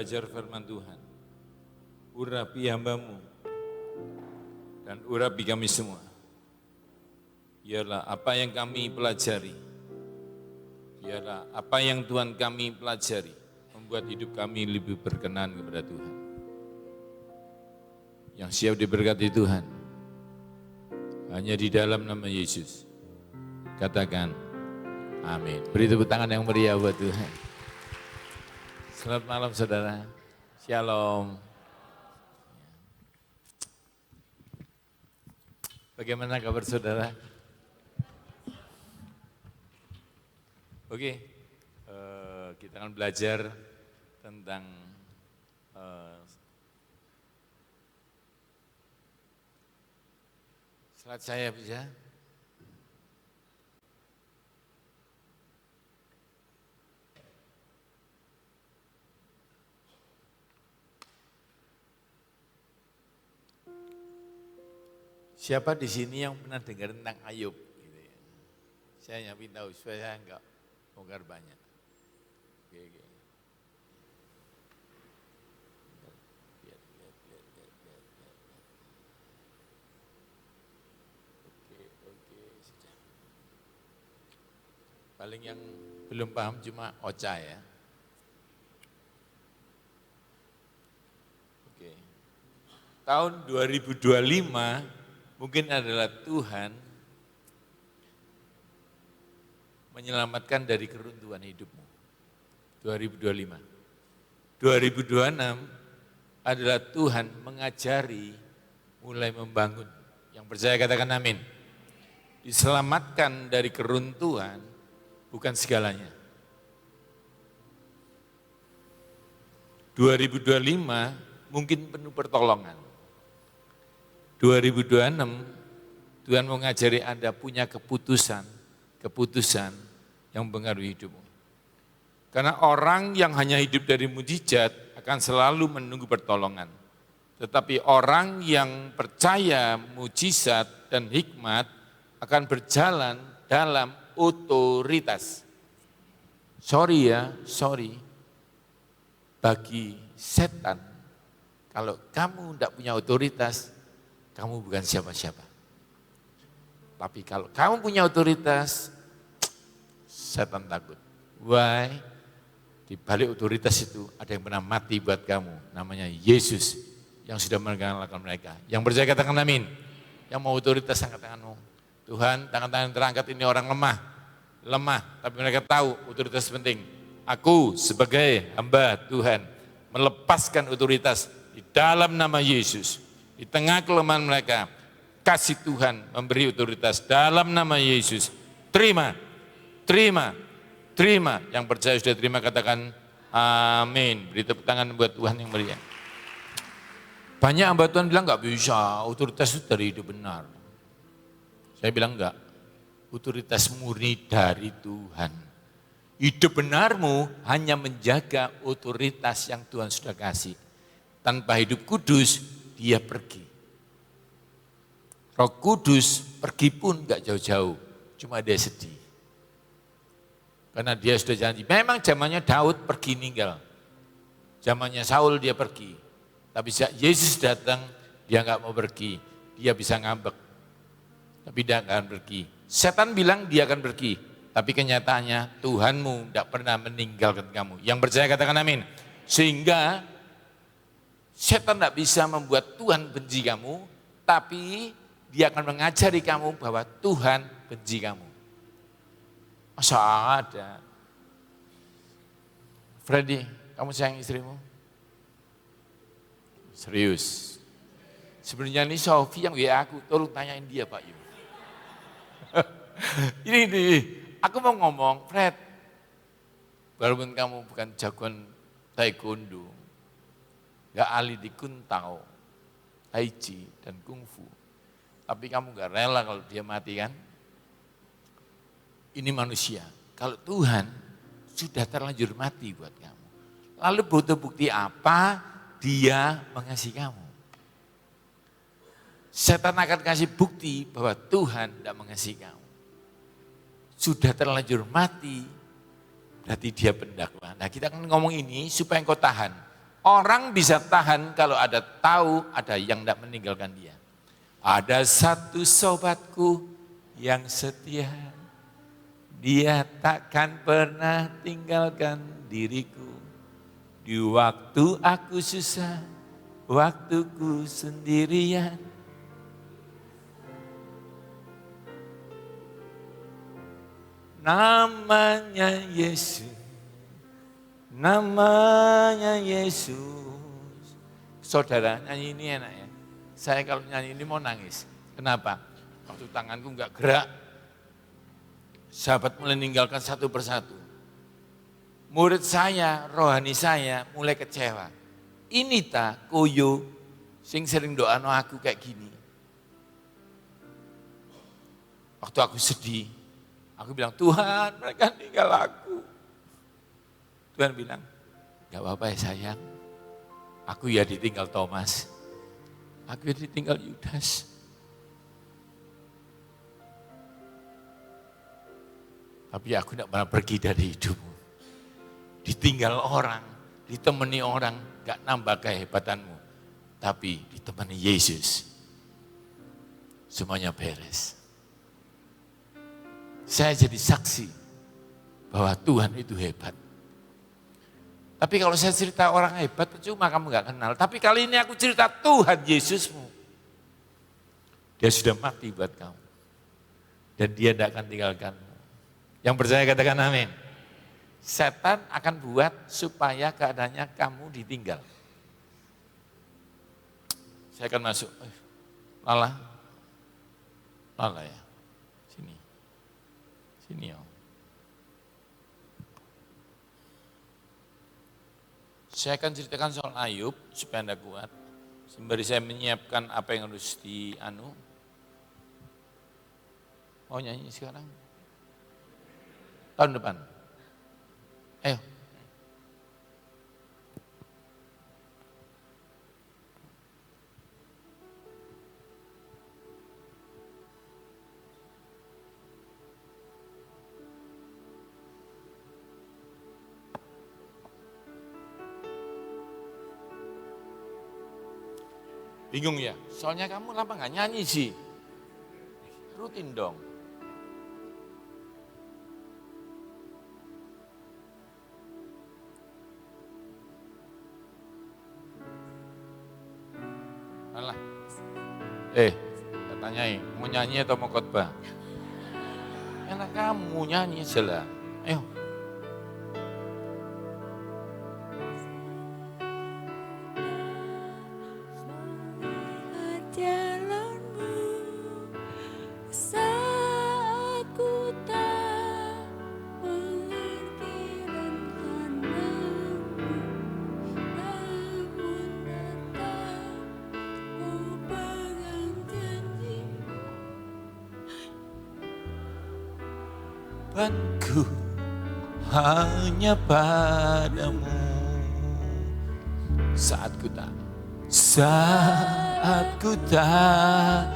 belajar firman Tuhan. Urapi hamba-Mu dan urapi kami semua. Biarlah apa yang kami pelajari, biarlah apa yang Tuhan kami pelajari, membuat hidup kami lebih berkenan kepada Tuhan. Yang siap diberkati Tuhan, hanya di dalam nama Yesus. Katakan, amin. Beri tepuk tangan yang meriah buat Tuhan. Selamat malam saudara, shalom. Bagaimana kabar saudara? Oke, kita akan belajar tentang slide saya bisa. Siapa di sini yang pernah dengar tentang Ayub? Gitu ya. Saya nyampe tahu supaya saya enggak bongkar banyak. Oke. Lihat. Oke, sudah. Paling yang belum paham cuma Ocha ya. Oke. Tahun 2025 mungkin adalah Tuhan menyelamatkan dari keruntuhan hidupmu. 2025. 2026 adalah Tuhan mengajari mulai membangun. Yang percaya katakan amin. Diselamatkan dari keruntuhan bukan segalanya. 2025 mungkin penuh pertolongan. 2026 Tuhan mengajari Anda punya keputusan yang mempengaruhi hidupmu. Karena orang yang hanya hidup dari mujizat akan selalu menunggu pertolongan. Tetapi orang yang percaya mujizat dan hikmat akan berjalan dalam otoritas. Sorry. Bagi setan, kalau kamu tidak punya otoritas, kamu bukan siapa-siapa. Tapi kalau kamu punya otoritas, setan takut. Why? Di balik otoritas itu ada yang pernah mati buat kamu. Namanya Yesus yang sudah mengalahkan mereka. Yang percaya katakan amin. Yang mau otoritas angkat tanganmu. Tuhan, tangan-tangan terangkat ini orang lemah. Tapi mereka tahu otoritas penting. Aku sebagai hamba Tuhan melepaskan otoritas di dalam nama Yesus. Di tengah kelemahan mereka, kasih Tuhan memberi otoritas dalam nama Yesus. Terima. Yang percaya sudah terima katakan amin. Beri tepuk tangan buat Tuhan yang meriah. Banyak hamba Tuhan bilang enggak bisa, otoritas itu dari hidup benar. Saya bilang enggak, otoritas murni dari Tuhan. Hidup benarmu hanya menjaga otoritas yang Tuhan sudah kasih. Tanpa hidup kudus, dia pergi. Roh Kudus pergi pun enggak jauh-jauh, cuma dia sedih. Karena dia sudah janji, memang zamannya Daud pergi ninggal. Zamannya Saul dia pergi. Tapi sejak Yesus datang, dia enggak mau pergi. Dia bisa ngambek, tapi dia enggak akan pergi. Setan bilang dia akan pergi, tapi kenyataannya Tuhanmu enggak pernah meninggalkan kamu. Yang percaya katakan amin. Sehingga setan enggak bisa membuat Tuhan benci kamu, tapi dia akan mengajari kamu bahwa Tuhan benci kamu. Masa ada? Freddy, kamu sayang istrimu? Serius. Sebenarnya ini Sofi yang WA aku, tolong tanyain dia Pak Yu. Ini, aku mau ngomong, Fred, walaupun kamu bukan jagoan taekwondo, gak ahli di kuntao, tai chi, dan kungfu, tapi kamu gak rela kalau dia mati kan? Ini manusia. Kalau Tuhan sudah terlanjur mati buat kamu. Lalu butuh bukti apa dia mengasihi kamu? Setan akan kasih bukti bahwa Tuhan tidak mengasihi kamu. Sudah terlanjur mati, berarti dia pendakwa. Nah kita akan ngomong ini supaya engkau tahan. Orang bisa tahan kalau tahu ada yang tidak meninggalkan dia. Ada satu sobatku yang setia, dia takkan pernah tinggalkan diriku. Di waktu aku susah, waktuku sendirian. Namanya Yesus, namanya Yesus. Saudara, nyanyi ini enak ya. Saya kalau nyanyi ini mau nangis. Kenapa? Waktu tanganku enggak gerak, sahabat mulai meninggalkan satu persatu. Murid saya, rohani saya mulai kecewa. Ini ta koyo sing sering doa aku kayak gini. Waktu aku sedih, aku bilang, Tuhan mereka tinggal aku. Tuhan bilang, gak apa-apa ya sayang, aku ya ditinggal Thomas, aku ya ditinggal Yudas. Tapi aku tidak pernah pergi dari hidupmu. Ditinggal orang, ditemani orang, gak nambah kehebatanmu. Tapi ditemani Yesus, semuanya beres. Saya jadi saksi bahwa Tuhan itu hebat. Tapi kalau saya cerita orang hebat, percuma kamu gak kenal. Tapi kali ini aku cerita Tuhan Yesusmu. Dia sudah mati buat kamu. Dan dia tidak akan tinggalkanmu. Yang percaya katakan amin. Setan akan buat supaya keadaannya kamu ditinggal. Saya akan masuk. Lala ya. Sini ya. Saya akan ceritakan soal Ayub supaya Anda kuat. Sembari saya menyiapkan apa yang harus Mau nyanyi sekarang? Tahun depan. Ayo. Bingung ya? Soalnya kamu kenapa nggak nyanyi sih? Rutin dong. Alah. Tanyain, mau nyanyi atau mau khotbah? Enak kamu nyanyi aja lah. Ayo. Harapanku hanya padamu saat ku tak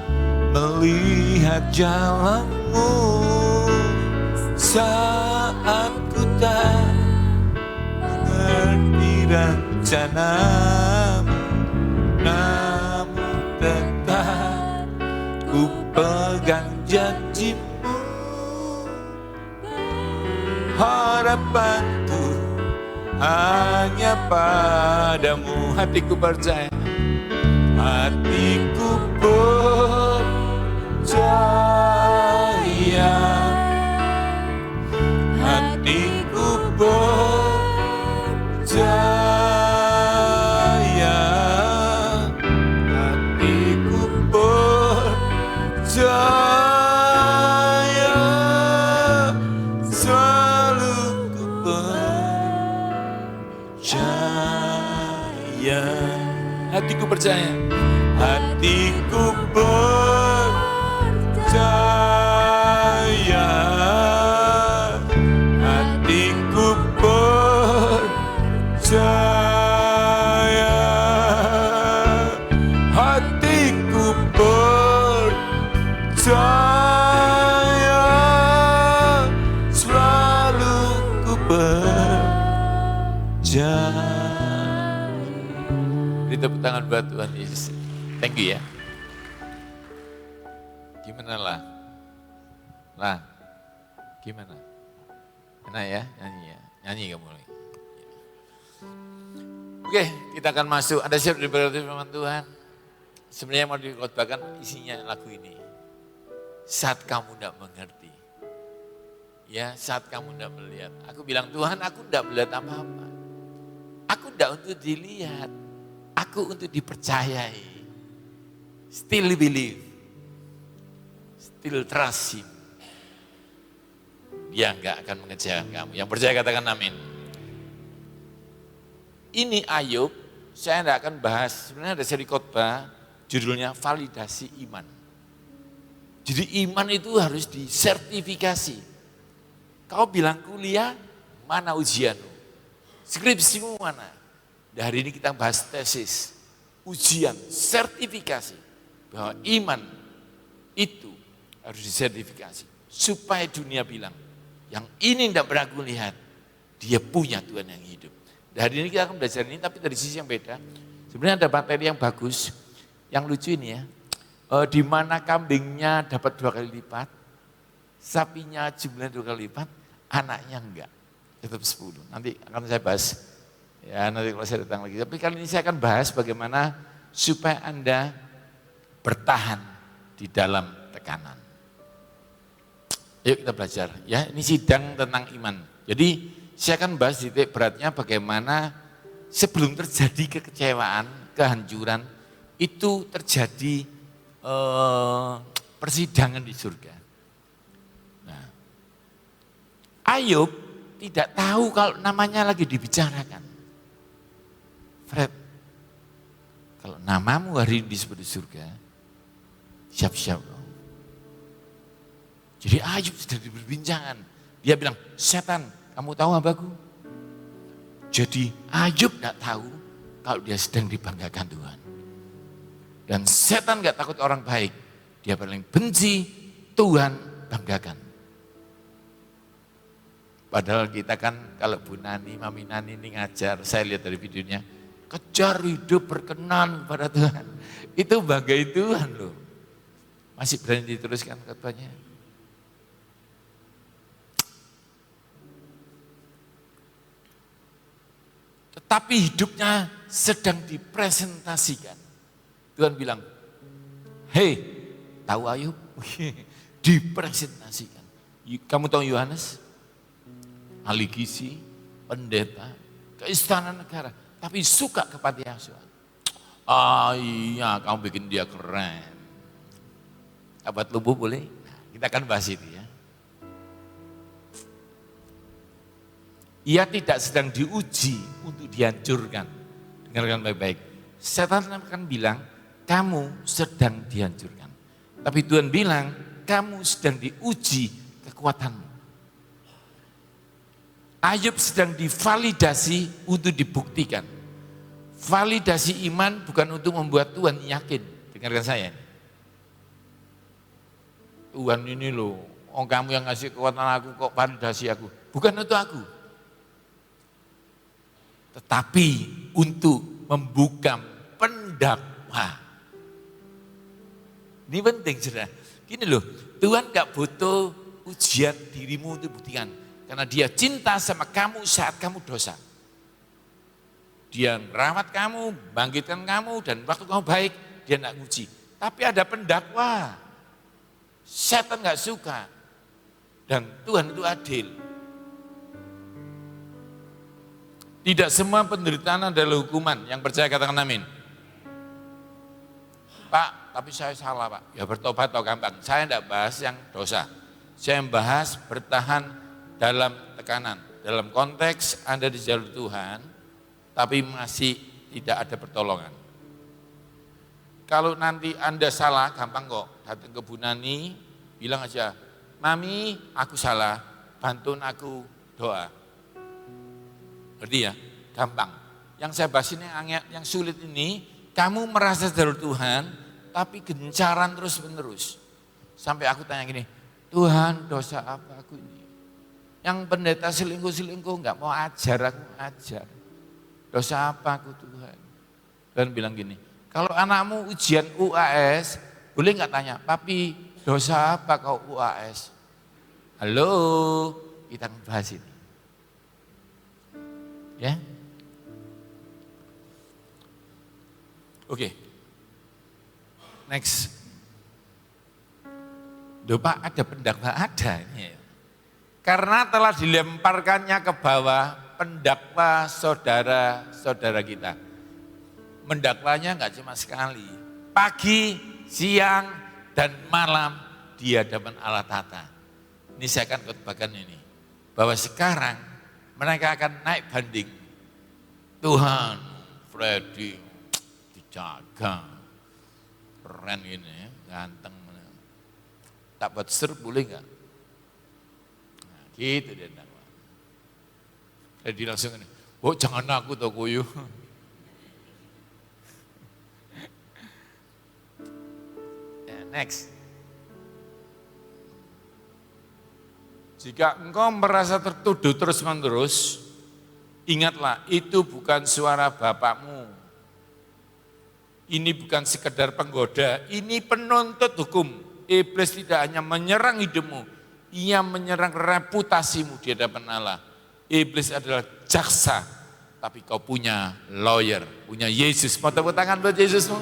melihat jalanmu, saat ku tak mengerti rencanamu, namun tetap ku pegang janjimu. Harapanku hanya padamu, hatiku percaya, hatiku percaya, hatiku percaya, hatiku percaya. Hatiku percaya, hatiku percaya, hatiku percaya, hatiku percaya, selalu ku percaya. tepuk tangan buat Tuhan Yesus. Thank you ya. Gimana lah? Lah, gimana? Enak ya? Nyanyi ya? Nyanyi kamu lagi. Oke, kita akan masuk. Ada siap diberkati firman Tuhan? Sebenarnya mau dikotbahkan isinya lagu ini. Saat kamu tidak mengerti. Ya, saat kamu tidak melihat. Aku bilang, Tuhan aku tidak melihat apa-apa. Aku tidak untuk dilihat. Aku untuk dipercayai. Still believe. Still trust him. Dia enggak akan mengecewakan kamu. Yang percaya katakan amin. Ini Ayub, saya tidak akan bahas. Sebenarnya ada seri khotbah, judulnya validasi iman. Jadi iman itu harus disertifikasi. Kau bilang kuliah, mana ujianmu? Skripsimu mana? Hari ini kita bahas tesis, ujian, sertifikasi. Bahwa iman itu harus disertifikasi. Supaya dunia bilang, yang ini tidak pernah aku lihat, dia punya Tuhan yang hidup. Hari ini kita akan belajar ini, tapi dari sisi yang beda. Sebenarnya ada materi yang bagus, yang lucu ini ya. Di mana kambingnya dapat 2 kali lipat, sapinya jumlahnya 2 kali lipat, anaknya enggak, tetap 10. Nanti akan saya bahas, ya nanti kalau saya datang lagi. Tapi kali ini saya akan bahas bagaimana supaya Anda bertahan di dalam tekanan. Yuk kita belajar, ya ini sidang tentang iman. Jadi saya akan bahas titik beratnya bagaimana sebelum terjadi kekecewaan, kehancuran, itu terjadi persidangan di surga. Nah, Ayub tidak tahu kalau namanya lagi dibicarakan. Fred, kalau namamu hari ini disebut di surga, siap-siap. Jadi Ayub sedang diperbincangan. Dia bilang, setan, kamu tahu hambaku? Jadi Ayub tidak tahu kalau dia sedang dibanggakan Tuhan. Dan setan gak takut orang baik. Dia paling benci, Tuhan banggakan. Padahal kita kan kalau Bu Nani, Mami Nani ini ngajar, saya lihat dari videonya, kejar hidup berkenan pada Tuhan. Itu banggain Tuhan loh. Masih berani diteruskan khotbahnya. Tetapi hidupnya sedang dipresentasikan. Tuhan bilang, hei, tahu Ayub? Dipresentasikan. Kamu tahu Yohanes? Ahli gizi, pendeta, ke istana negara. Tapi suka ke panti asuhan. Ah iya, kamu bikin dia keren. Abad lubuh boleh? Nah, kita akan bahas itu ya. Ia tidak sedang diuji untuk dihancurkan. Dengarkan baik-baik. Setan akan bilang, kamu sedang dihancurkan. Tapi Tuhan bilang, kamu sedang diuji kekuatanmu. Ayub sedang divalidasi untuk dibuktikan. Validasi iman bukan untuk membuat Tuhan yakin. Dengarkan saya. Tuhan ini loh, kamu yang ngasih kekuatan aku, kok validasi aku. Bukan untuk aku. Tetapi untuk membuka pendakwa. Ini penting saudara. Gini loh, Tuhan gak butuh ujian dirimu untuk buktikan. Karena dia cinta sama kamu saat kamu dosa. Dia merawat kamu, bangkitkan kamu, dan waktu kamu baik, dia gak nguji. Tapi ada pendakwa. Setan gak suka. Dan Tuhan itu adil. Tidak semua penderitaan adalah hukuman. Yang percaya katakan amin. Pak, tapi saya salah Pak. Ya bertobat atau gampang. Saya tidak bahas yang dosa. Saya membahas bertahan dalam tekanan. Dalam konteks Anda di jalur Tuhan, tapi masih tidak ada pertolongan. Kalau nanti Anda salah, gampang kok. Datang ke Bu Nani, bilang aja, Mami aku salah, bantuin aku doa. Berarti ya, gampang. Yang saya bahas ini yang sulit ini, kamu merasa jalur Tuhan, tapi gencaran terus menerus. Sampai aku tanya gini, Tuhan dosa apa aku ini? Yang pendeta selingkuh-selingkuh nggak mau ajar, aku ajar. Dosa apa aku Tuhan? Dan bilang gini, kalau anakmu ujian UAS, boleh nggak tanya, papi dosa apa kau UAS? Halo, kita bahas ini. Ya. Oke. Next. Duh Pak, ada pendakwa ada. Karena telah dilemparkannya ke bawah pendakwa saudara-saudara kita. Mendakwanya enggak cuma sekali. Pagi, siang, dan malam di hadapan Allah Tata. Ini saya akan khotbahkan ini. Bahwa sekarang mereka akan naik banding. Tuhan, Freddy, dijaga. Keren ini ya, ganteng. Tak buat seru boleh enggak? Nah, gitu dia dakwa. Freddy langsung ini, oh jangan aku toh kuyu. Next. Jika engkau merasa tertuduh terus-menerus, ingatlah itu bukan suara Bapakmu. Ini bukan sekedar penggoda, ini penuntut hukum. Iblis tidak hanya menyerang hidupmu, ia menyerang reputasimu di hadapan Allah. Iblis adalah jaksa, tapi kau punya lawyer, punya Yesus. Mau tepuk tangan buat Yesusmu?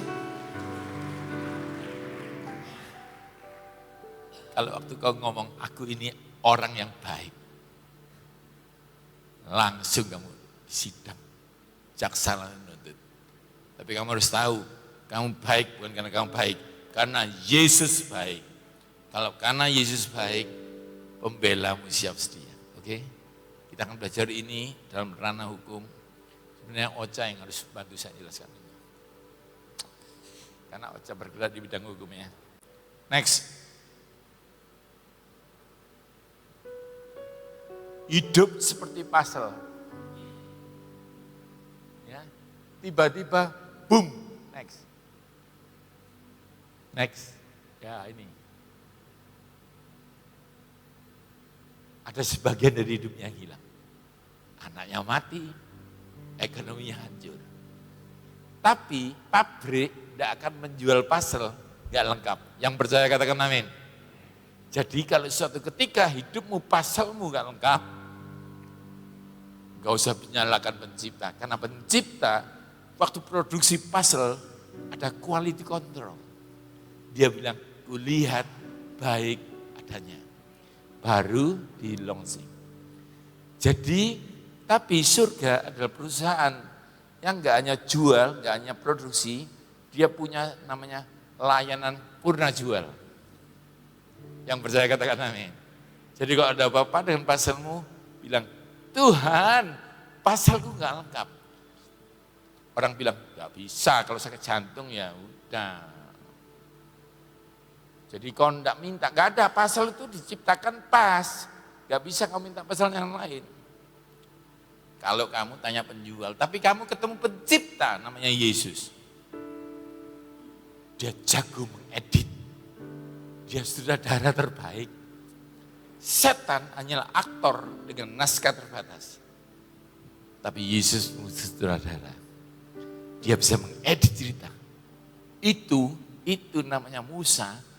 Kalau waktu kau ngomong, aku ini orang yang baik. Langsung kamu sidang. Jaksa menuntut. Tapi kamu harus tahu, kamu baik bukan karena kamu baik. Karena Yesus baik. Kalau karena Yesus baik, pembelamu siap sedia. Oke? Kita akan belajar ini dalam ranah hukum. Sebenarnya Ocha yang harus bantu saya jelaskan ini. Karena Ocha bergerak di bidang hukumnya. Next. Hidup seperti puzzle. Ya, tiba-tiba boom, next. Next. Ya, ini. Ada sebagian dari hidupnya yang hilang. Anaknya mati, ekonominya hancur. Tapi pabrik tidak akan menjual puzzle, nggak lengkap. Yang percaya katakan amin. Jadi kalau suatu ketika hidupmu, puzzlemu nggak lengkap, nggak usah menyalahkan pencipta. Karena pencipta waktu produksi puzzle ada quality control. Dia bilang, kulihat baik adanya. Baru di launching. Jadi, tapi surga adalah perusahaan yang nggak hanya jual, nggak hanya produksi, dia punya namanya layanan purna jual. Yang percaya katakan amin. Jadi kalau ada apa-apa dengan puzzlemu, bilang, Tuhan, puzzleku nggak lengkap. Orang bilang, nggak bisa, kalau sakit jantung ya udah. Jadi kau enggak minta, enggak ada, puzzle itu diciptakan pas. Enggak bisa kau minta puzzle yang lain. Kalau kamu tanya penjual, tapi kamu ketemu pencipta namanya Yesus. Dia jago mengedit. Dia sutradara terbaik. Setan hanyalah aktor dengan naskah terbatas. Tapi Yesus sutradara. Dia bisa mengedit cerita. Itu namanya Musa.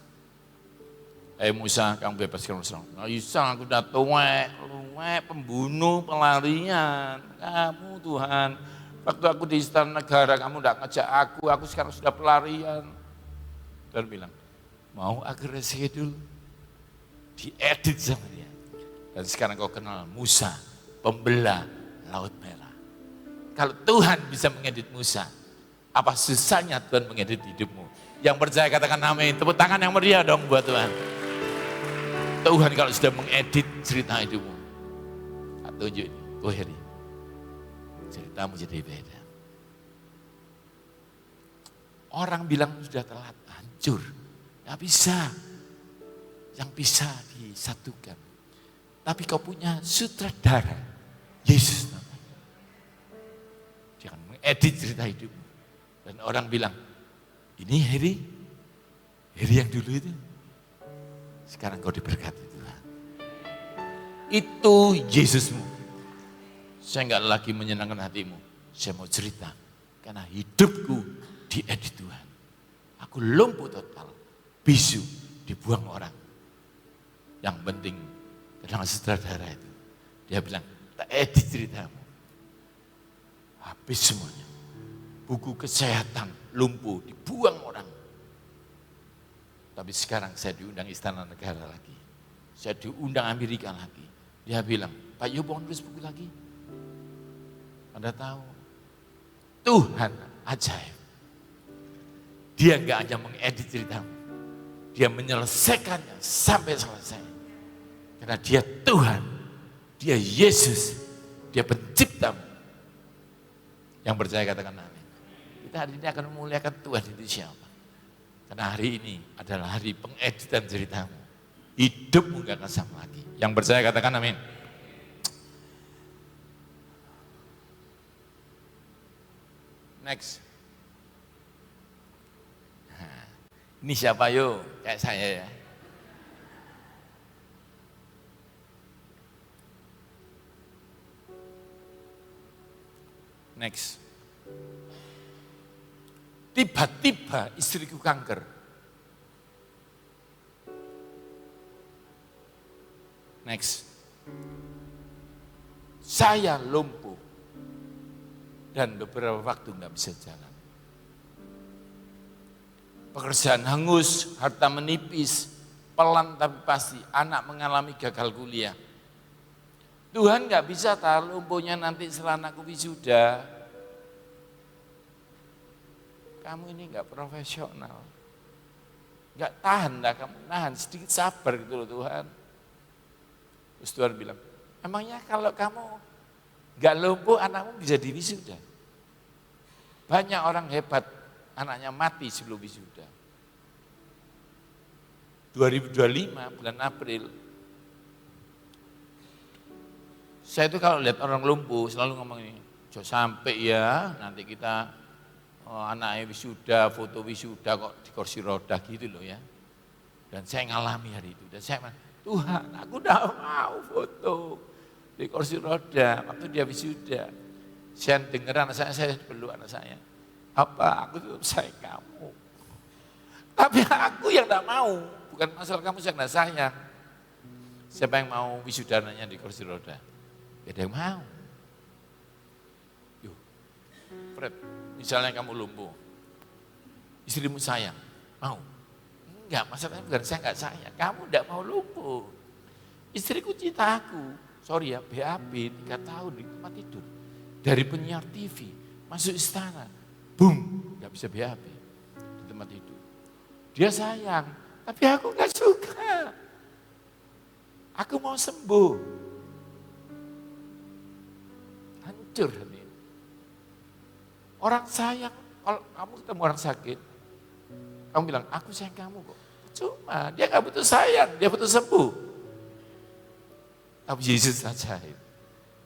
Musa, kamu bebaskan Musa. Nggak bisa, aku udah tuwek, pembunuh, pelarian. Kamu Tuhan, waktu aku di istana negara, kamu udah ngajak aku sekarang sudah pelarian. Dan bilang, mau aku reschedule? Diedit sama dia. Dan sekarang kau kenal Musa, pembelah Laut Merah. Kalau Tuhan bisa mengedit Musa, apa susahnya Tuhan mengedit hidupmu? Yang percaya katakan amin. Tepuk tangan yang meriah dong buat Tuhan. Tuhan kalau sudah mengedit cerita hidupmu, tunjuk ini, tuh Heri, ceritamu jadi beda. Orang bilang sudah telat, hancur, gak bisa. Yang bisa disatukan. Tapi kau punya sutradara, Yesus namanya. Dia akan mengedit cerita hidupmu. Dan orang bilang, ini Heri yang dulu itu. Sekarang kau diberkati Tuhan. Itu Yesusmu. Saya enggak lagi menyenangkan hatimu. Saya mau cerita karena hidupku diedit Tuhan. Aku lumpuh total, bisu, dibuang orang. Yang penting, kadang sutradara itu, dia bilang, tak edit ceritamu. Habis semuanya. Buku kesehatan, lumpuh, dibuang orang. Tapi sekarang saya diundang Istana Negara lagi. Saya diundang Amerika lagi. Dia bilang, Pak Yobo nulis buku lagi. Anda tahu, Tuhan ajaib. Dia enggak hanya mengedit ceritamu, dia menyelesaikannya sampai selesai. Karena dia Tuhan, dia Yesus, dia penciptamu. Yang percaya katakan amin. Kita hari ini akan memuliakan Tuhan itu siapa? Karena hari ini adalah hari pengeditan ceritamu. Hidupmu enggak akan sama lagi. Yang percaya katakan amin. Next. Nah, ini siapa yo? Kayak saya ya. Next. Tiba-tiba istriku kanker. Next. Saya lumpuh. Dan beberapa waktu nggak bisa jalan. Pekerjaan hangus, harta menipis, pelan tapi pasti, anak mengalami gagal kuliah. Tuhan nggak bisa tahu lumpuhnya nanti setelah anakku wisuda. Kamu ini nggak profesional, nggak tahan lah kamu, nahan sedikit sabar gitu loh Tuhan. Terus Tuhan bilang, emangnya kalau kamu nggak lumpuh anakmu bisa diwisuda? Banyak orang hebat, anaknya mati sebelum wisuda. 2025 bulan April, saya itu kalau lihat orang lumpuh selalu ngomong ini, jangan sampai ya nanti kita anaknya wisuda, foto wisuda kok di kursi roda gitu loh ya. Dan saya ngalami hari itu, dan saya bilang, Tuhan aku udah mau foto di kursi roda waktu dia wisuda. Saya dengar anak saya peluk anak saya. Apa aku tetap sayang kamu. Tapi aku yang tidak mau, bukan masalah kamu yang tidak sayang. Siapa yang mau wisuda anaknya di kursi roda? Gak ada yang mau. Yuk, Fred, misalnya kamu lumpuh, istrimu sayang, mau? Enggak, masalahnya bukan saya enggak sayang, kamu enggak mau lumpuh. Istriku cinta aku, sorry ya, BAB 3 tahun di tempat tidur. Dari penyiar TV, masuk istana, boom, enggak bisa BAB di tempat tidur. Dia sayang, tapi aku enggak suka. Aku mau sembuh. Hancur hati. Orang sayang, kalau kamu ketemu orang sakit, kamu bilang, aku sayang kamu kok. Cuma, dia gak butuh sayang, dia butuh sembuh. Tapi Yesus ajaib.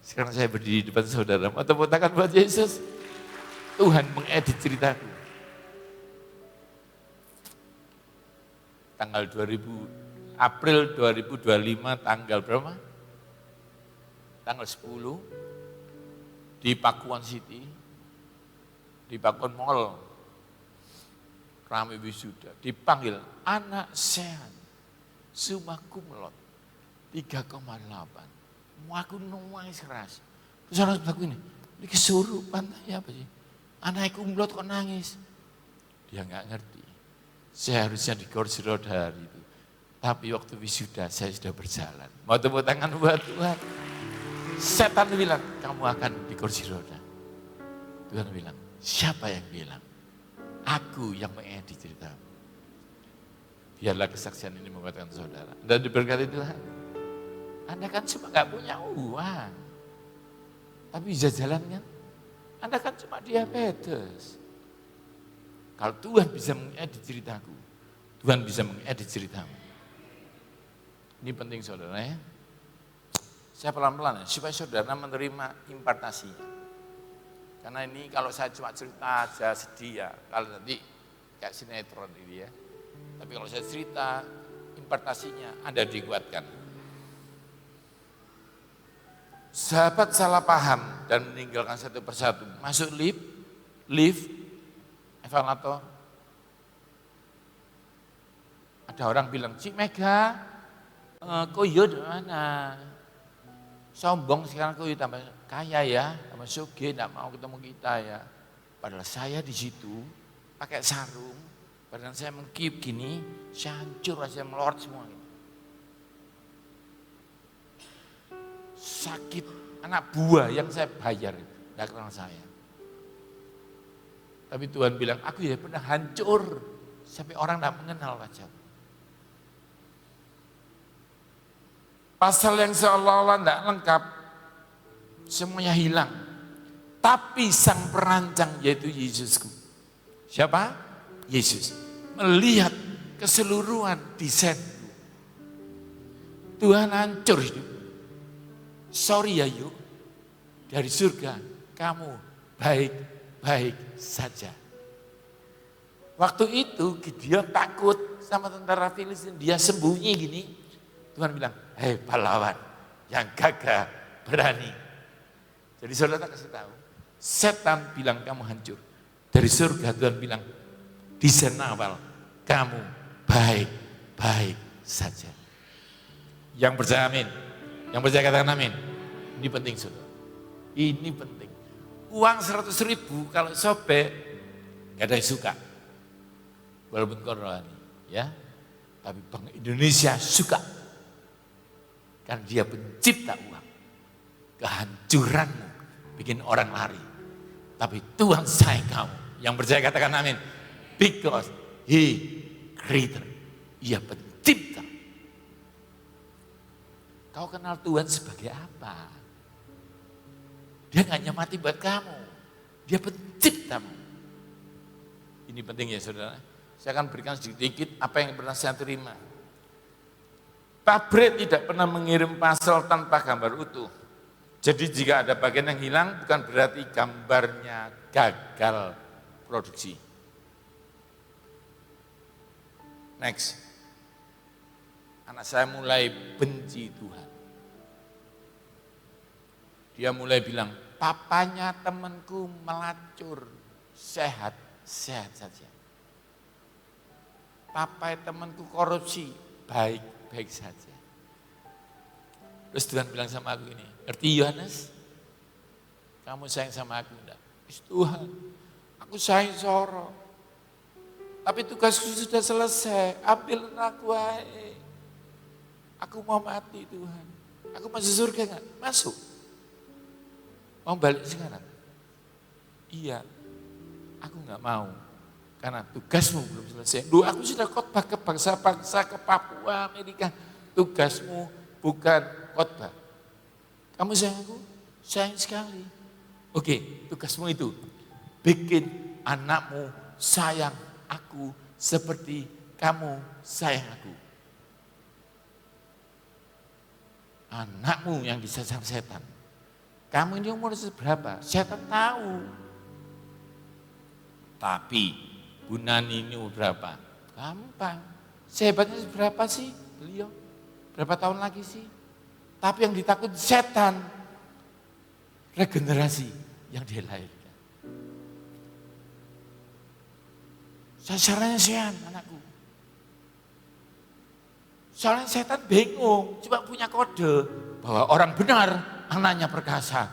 Sekarang saya berdiri di depan saudara, mau tepuk tangan buat Yesus. Tuhan mengedit ceritaku. Tanggal April 2025, tanggal berapa? Tanggal 10, di Pakuan City, di Pakuan Mall, rame wisuda, dipanggil anak sehat, summa cum laude 3,8. Mau aku nangis keras. Terus orang bilang ini kesurupan ya apa sih? Anak cum laude kok nangis? Dia nggak ngerti. Saya harusnya di kursi roda hari itu. Tapi waktu wisuda saya sudah berjalan. Mau tepuk tangan buat Tuhan. Setan bilang, kamu akan di kursi roda. Tuhan bilang, siapa yang bilang? Aku yang mengedit ceritamu. Biarlah kesaksian ini menguatkan saudara. Dan diberkati Tuhan. Anda kan cuma gak punya uang. Tapi bisa jalan kan? Anda kan cuma diabetes. Kalau Tuhan bisa mengedit ceritaku, Tuhan bisa mengedit ceritamu. Ini penting saudara ya. Saya pelan-pelan ya, supaya saudara menerima impartasinya. Karena ini kalau saya cuma cerita aja sedih ya, kalau nanti kayak sinetron ini ya. Tapi kalau saya cerita, impartasinya Anda dikuatkan. Sahabat salah paham dan meninggalkan satu persatu. Masuk lift, lift, evaluator. Ada orang bilang, Cik Mega, kok iya di mana? Sombong sekarang kok tambah kaya ya, tambah sugih, enggak mau ketemu kita ya. Padahal saya di situ pakai sarung, badan saya mengkip gini, saya hancur, saya melorot semua. Sakit anak buah yang saya bayar itu, enggak kenal saya. Tapi Tuhan bilang, aku ya pernah hancur, sampai orang enggak mengenal wajah. Pasal yang seolah-olah enggak lengkap, semuanya hilang. Tapi sang perancang yaitu Yesus. Siapa? Yesus. Melihat keseluruhan desain. Tuhan hancur hidup. Sorry ya yuk, dari surga kamu baik-baik saja. Waktu itu Gideon takut sama tentara Filistin, dia sembunyi gini. Tuhan bilang, hei pahlawan yang gagah berani. Jadi saudara kasih tahu, setan bilang kamu hancur. Dari surga Tuhan bilang, desain awal kamu baik-baik saja. Yang percaya amin, yang percaya katakan amin. Ini penting saudara, ini penting. Uang 100.000 kalau sobek, gak ada yang suka. Walaupun korani, ya. Tapi Bank Indonesia suka. Karena dia pencipta uang. Kehancuranmu bikin orang lari. Tapi Tuhan sayang kamu. Yang percaya katakan amin. Because He creator. Ia pencipta. Kau kenal Tuhan sebagai apa? Dia gak hanya mati buat kamu. Dia penciptamu. Ini penting ya saudara. Saya akan berikan sedikit apa yang pernah saya terima. Pabrik tidak pernah mengirim parcel tanpa gambar utuh. Jadi jika ada bagian yang hilang bukan berarti gambarnya gagal produksi. Next. Anak saya mulai benci Tuhan. Dia mulai bilang, papanya temanku melacur, sehat-sehat saja. Papa temanku korupsi, baik-baik saja. Terus Tuhan bilang sama aku ini, ngerti Yohanes? Kamu sayang sama aku enggak? Tuhan, aku sayang Soro. Tapi tugasku sudah selesai, ambil aku aja. Aku mau mati Tuhan. Aku masuk surga enggak? Masuk. Mau balik sekarang? Iya, aku enggak mau. Karena tugasmu belum selesai. Duh, aku sudah khotbah ke bangsa-bangsa, ke Papua, Amerika. Tugasmu bukan khotbah. Kamu sayang aku? Sayang sekali. Oke, tugasmu itu. Bikin anakmu sayang aku seperti kamu sayang aku. Anakmu yang disasar setan. Kamu ini umur berapa? Setan tahu. Tapi Bu Nani ini berapa? Gampang. Sehebatnya berapa sih beliau? Berapa tahun lagi sih? Tapi yang ditakut setan. Regenerasi yang dia lahirkan. Sasarannya sean anakku. Soalnya setan bingung, cuma punya kode bahwa orang benar, anaknya perkasa.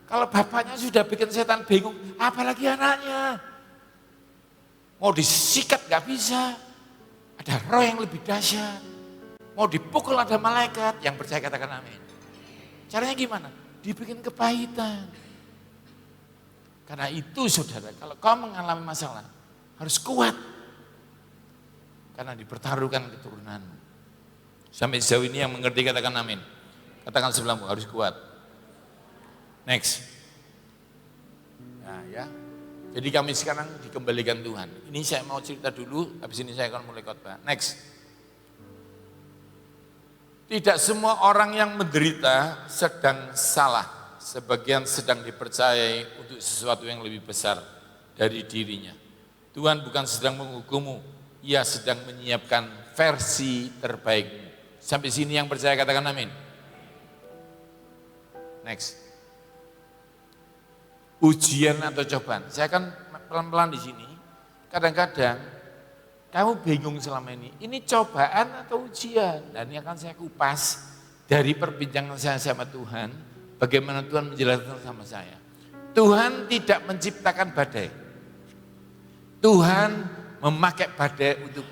Kalau bapaknya sudah bikin setan bingung, apalagi anaknya. Mau disikat gak bisa, ada roh yang lebih dahsyat. Mau dipukul ada malaikat, yang percaya katakan amin. Caranya gimana? Dibikin kepahitan. Karena itu saudara, kalau kau mengalami masalah, harus kuat. Karena dipertaruhkan keturunanmu. Sampai sejauh ini yang mengerti katakan amin. Katakan sebelahmu, harus kuat. Next. Nah ya. Jadi kami sekarang dikembalikan Tuhan. Ini saya mau cerita dulu, habis ini saya akan mulai khotbah. Next. Tidak semua orang yang menderita sedang salah. Sebagian sedang dipercayai untuk sesuatu yang lebih besar dari dirinya. Tuhan bukan sedang menghukummu, Ia sedang menyiapkan versi terbaikmu. Sampai sini yang percaya katakan amin. Next. Ujian atau cobaan. Saya akan pelan-pelan di sini. Kadang-kadang kamu bingung selama ini cobaan atau ujian? Dan ini akan saya kupas dari perbincangan saya sama Tuhan, bagaimana Tuhan menjelaskan sama saya. Tuhan tidak menciptakan badai. Tuhan memakai badai untuk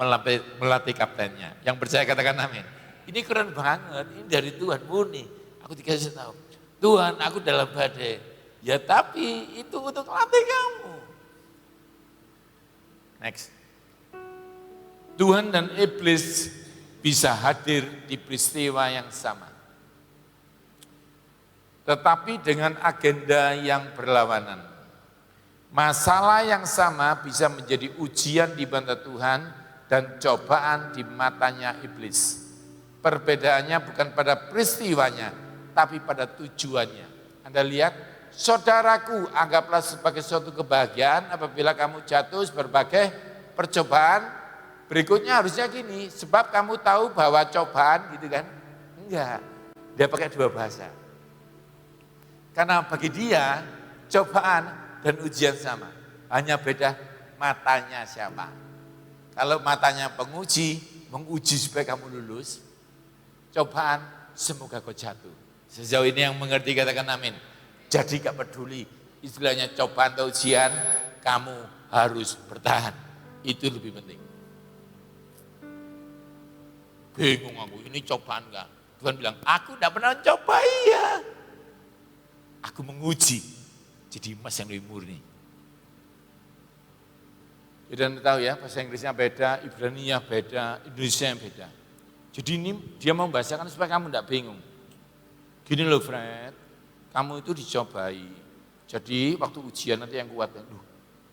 melatih kaptennya. Yang percaya katakan amin. Ini keren banget, ini dari Tuhan murni. Aku dikasih tahu, Tuhan aku dalam badai. Ya tapi itu untuk latih kamu. Next. Tuhan dan iblis bisa hadir di peristiwa yang sama. Tetapi dengan agenda yang berlawanan. Masalah yang sama bisa menjadi ujian di mata Tuhan dan cobaan di matanya iblis. Perbedaannya bukan pada peristiwanya, tapi pada tujuannya. Anda lihat, saudaraku, anggaplah sebagai suatu kebahagiaan apabila kamu jatuh berbagai percobaan. Berikutnya harusnya gini, sebab kamu tahu bahwa cobaan gitu kan. Enggak, dia pakai dua bahasa. Karena bagi dia, cobaan dan ujian sama. Hanya beda matanya siapa. Kalau matanya penguji, menguji supaya kamu lulus. Cobaan, semoga kau jatuh. Sejauh ini yang mengerti katakan amin. Jadi gak peduli, istilahnya cobaan atau ujian, kamu harus bertahan. Itu lebih penting. Bingung aku, ini cobaan enggak? Tuhan bilang, aku tidak pernah coba iya. Aku menguji, jadi emas yang lebih murni. Jadi Anda tahu ya, bahasa Inggrisnya beda, Ibraninya beda, Indonesia yang beda. Jadi ini dia mau membahasakan supaya kamu tidak bingung. Gini loh Fred, kamu itu dicobai. Jadi waktu ujian nanti yang kuat,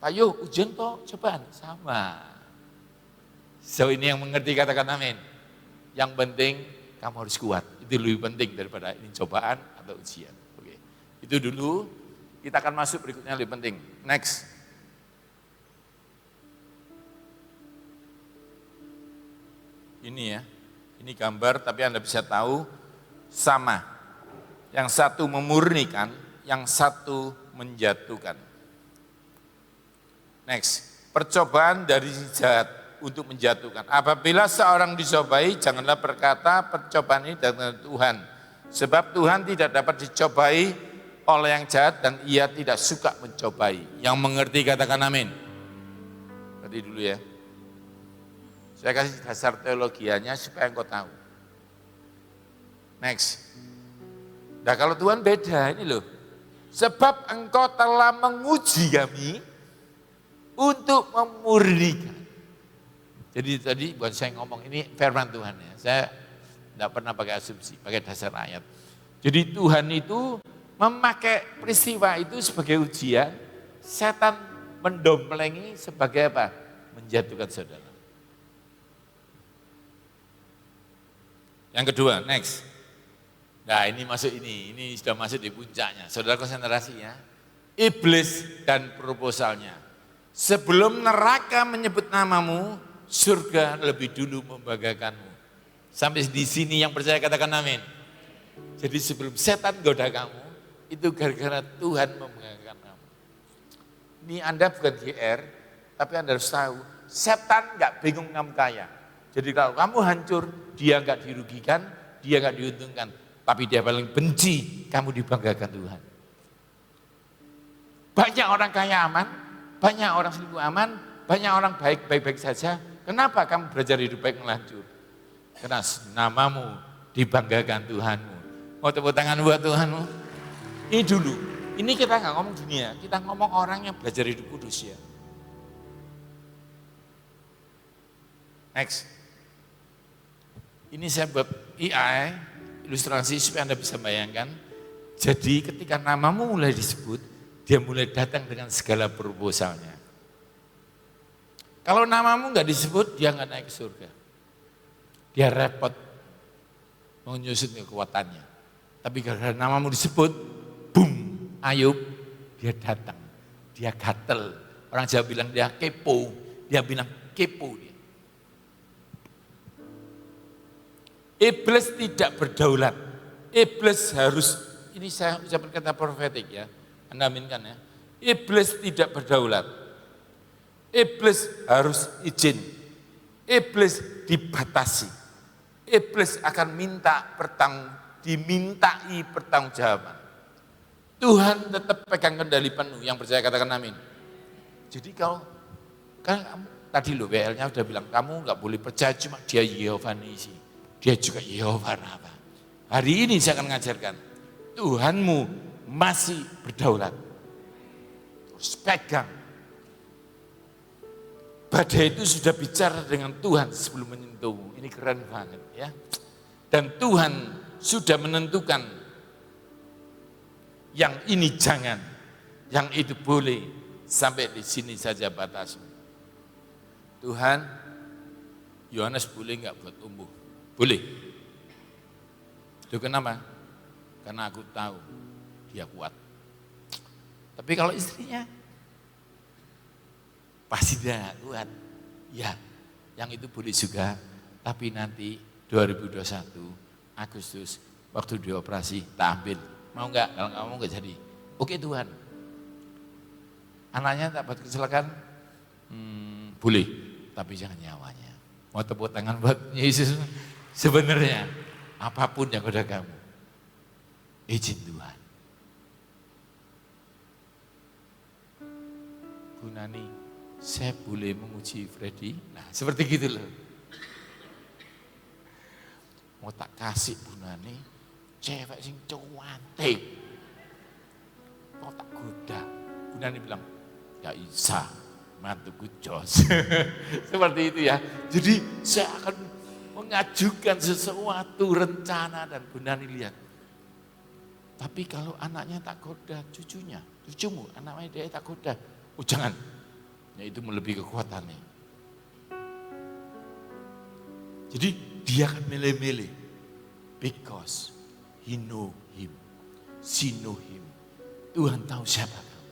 ayo ujian toh, cobaan sama. So ini yang mengerti katakan amin. Yang penting kamu harus kuat. Itu lebih penting daripada ini cobaan atau ujian. Oke. Itu dulu. Kita akan masuk berikutnya lebih penting. Next. Ini ya. Ini gambar tapi Anda bisa tahu sama. Yang satu memurnikan, yang satu menjatuhkan. Next. Percobaan dari jahat untuk menjatuhkan. Apabila seorang dicobai, janganlah berkata percobaan ini dari Tuhan. Sebab Tuhan tidak dapat dicobai oleh yang jahat dan ia tidak suka mencobai. Yang mengerti katakan amin. Tadi dulu ya. Saya kasih dasar teologianya supaya engkau tahu. Next. Nah kalau Tuhan beda ini loh. Sebab engkau telah menguji kami untuk memurnikan. Jadi tadi buat saya ngomong ini firman Tuhan ya. Saya tidak pernah pakai asumsi, pakai dasar ayat. Jadi Tuhan itu memakai peristiwa itu sebagai ujian, setan mendomplengi sebagai apa? Menjatuhkan saudara. Yang kedua, next. Nah ini masuk ini sudah masuk di puncaknya. Saudara konsentrasi ya. Iblis dan proposalnya. Sebelum neraka menyebut namamu, surga lebih dulu membanggakanmu. Sampai di sini yang percaya katakan amin. Jadi sebelum setan goda kamu, itu gara-gara Tuhan membanggakan kamu. Ini Anda bukan GR, tapi Anda harus tahu, setan gak bingung kamu kaya. Jadi kalau kamu hancur, dia gak dirugikan, dia gak diuntungkan. Tapi dia paling benci, kamu dibanggakan Tuhan. Banyak orang kaya aman, banyak orang selingkuh aman, banyak orang baik-baik saja. Kenapa kamu belajar hidup baik melanjut? Karena namamu dibanggakan Tuhanmu. Mau tepuk tangan buat Tuhanmu? Ini dulu, ini kita nggak ngomong dunia, kita ngomong orang yang belajar hidup kudus ya. Next. Ini saya buat AI, ilustrasi supaya Anda bisa bayangkan. Jadi ketika namamu mulai disebut, dia mulai datang dengan segala proposalnya. Kalau namamu nggak disebut, dia nggak naik ke surga. Dia repot menyusut kekuatannya. Tapi gara-gara namamu disebut, boom, Ayub, dia datang. Dia gatel. Orang Jawa bilang dia kepo. Dia bilang kepo dia. Iblis tidak berdaulat. Iblis harus, ini saya ucapkan kata profetik ya. Anda aminkan ya. Iblis tidak berdaulat. Iblis harus izin. Iblis dibatasi. Iblis akan dimintai pertanggungjawaban. Tuhan tetap pegang kendali penuh, yang percaya katakan amin. Jadi kalau kan kamu tadi lo WL-nya udah bilang kamu nggak boleh percaya cuma dia Yehova Nisi, dia juga Yehova Rafa. Hari ini saya akan mengajarkan Tuhanmu masih berdaulat. Terus pegang. Badai itu sudah bicara dengan Tuhan sebelum menyentuhmu. Ini keren banget ya. Dan Tuhan sudah menentukan yang ini jangan, yang itu boleh, sampai di sini saja batasmu. Tuhan, Yohanes boleh nggak buat umbuh? Boleh. Itu kenapa? Karena aku tahu dia kuat. Tapi kalau istrinya, pasti dia nggak kuat. Ya, yang itu boleh juga. Tapi nanti 2021 Agustus waktu dioperasi tak ambil. Mau enggak? Kalau kamu enggak jadi. Oke Tuhan. Anaknya tak buat kecelakaan? Boleh. Tapi jangan nyawanya. Mau tepuk tangan buat Yesus. Sebenarnya apapun yang ada kamu. Izin Tuhan. Bu Nani, saya boleh menguji Freddy? Nah seperti gitu loh. Mau tak kasih Bu Nani, cewek sing cuantik, kok tak goda. Bu Nani bilang, ya Isa, mantuku Jos. Seperti itu ya. Jadi saya akan mengajukan sesuatu rencana dan Bu Nani lihat. Tapi kalau anaknya tak goda, cucumu, anaknya dia tak goda. Oh jangan, ya itu melebihi kekuatannya. Jadi dia akan milih-milih, because he know him, she know him. Tuhan tahu siapa kamu.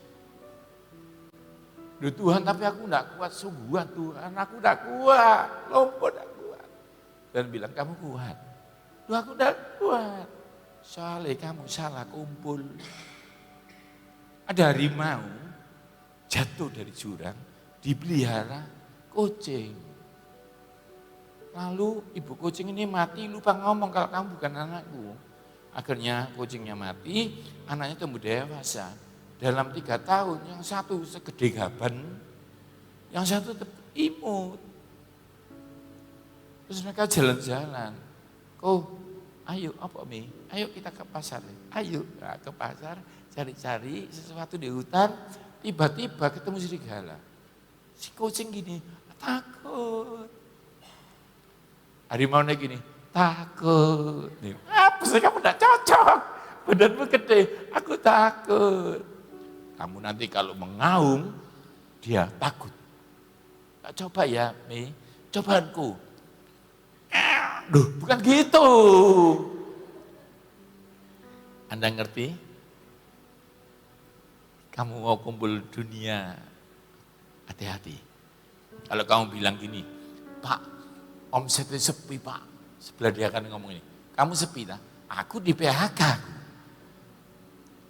Duh Tuhan, tapi aku enggak kuat, sungguhan Tuhan, aku enggak kuat, lompok enggak kuat. Dan bilang, kamu kuat. Duh aku enggak kuat. Soalnya kamu salah kumpul. Ada harimau jatuh dari jurang, dipelihara kucing. Lalu ibu kucing ini mati, lupa ngomong kalau kamu bukan anakku. Akhirnya kucingnya mati, anaknya tumbuh dewasa. Dalam 3 tahun, yang satu segede gaban, yang satu imut. Terus mereka jalan-jalan. Ayo apa Mi? Ayo kita ke pasar. Ayo ke pasar, cari-cari sesuatu di hutan. Tiba-tiba ketemu serigala. Si kucing gini, takut. Harimaunya gini, takut. Apa sih kamu tidak cocok? Badanmu gede, aku takut. Kamu nanti kalau mengaum, dia takut. Coba ya, Mi, cobaanku. Duh, bukan gitu. Anda ngerti? Kamu mau kumpul dunia, hati-hati. Kalau kamu bilang gini, Pak, omsetnya sepi Pak. Sebelah dia akan ngomong ini, kamu sepi tak? Aku di PHK.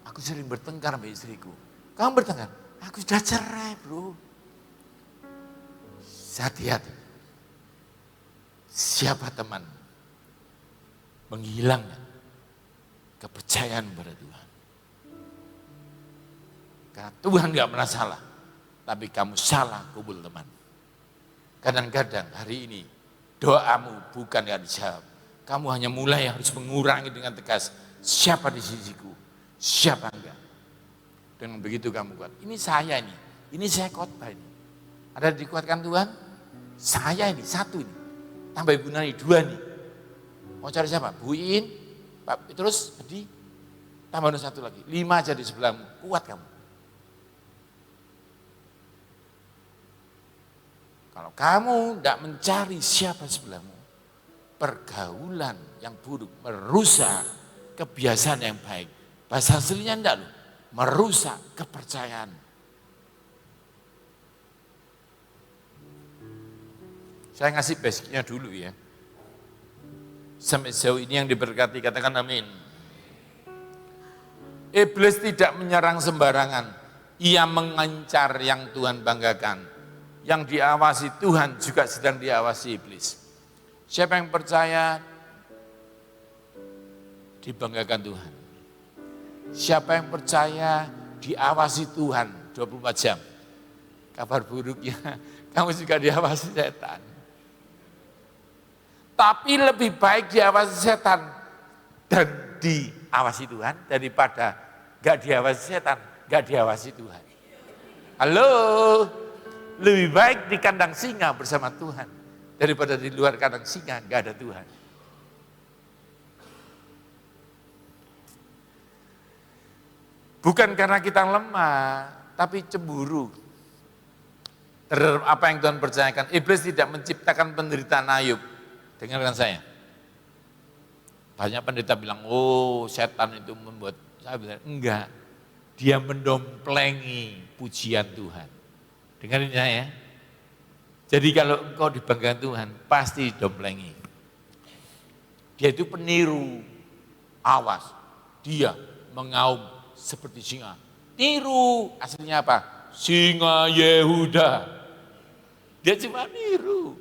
Aku sering bertengkar sama istriku. Kamu bertengkar? Aku sudah cerai bro. Hati-hati. Siapa teman? Menghilangkan kepercayaan pada Tuhan. Karena Tuhan gak pernah salah. Tapi kamu salah kumpul teman. Kadang-kadang hari ini doamu bukan gak dijawab. Kamu hanya mulai harus mengurangi dengan tegas. Siapa di sisiku? Siapa enggak? Dengan begitu kamu kuat. Ini saya ini. Ini saya khotbah ini. Ada dikuatkan Tuhan? Saya ini, satu ini. Tambah Ibu Nani, 2 nih. Mau cari siapa? Bu Iin, Pak, terus di tambah 1 lagi. 5 aja di sebelahmu. Kuat kamu. Kalau kamu tidak mencari siapa sebelahmu, pergaulan yang buruk merusak kebiasaan yang baik. Bahasa aslinya enggak loh, merusak kepercayaan. Saya ngasih basicnya dulu ya. Sampai sejauh ini yang diberkati, katakan amin. Iblis tidak menyerang sembarangan. Ia mengincar yang Tuhan banggakan. yang diawasi Tuhan juga sedang diawasi iblis. Siapa yang percaya dibanggakan Tuhan. Siapa yang percaya diawasi Tuhan 24 jam. Kabar buruknya, kamu juga diawasi setan. Tapi lebih baik diawasi setan dan diawasi Tuhan daripada gak diawasi setan, gak diawasi Tuhan. Halo, lebih baik di kandang singa bersama Tuhan daripada di luar kandang singa gak ada Tuhan. Bukan karena kita lemah, tapi cemburu terhadap apa yang Tuhan percayakan. Iblis tidak menciptakan penderitaan Ayub. Dengarkan saya. Banyak pendeta bilang, oh setan itu membuat saya bilang, enggak. Dia mendomplengi pujian Tuhan. Dengarin saya. Jadi kalau engkau dibanggakan Tuhan, pasti didomplengi. Dia itu peniru. Awas, dia mengaum seperti singa. Niru, aslinya apa? Singa Yehuda. Dia cuma niru.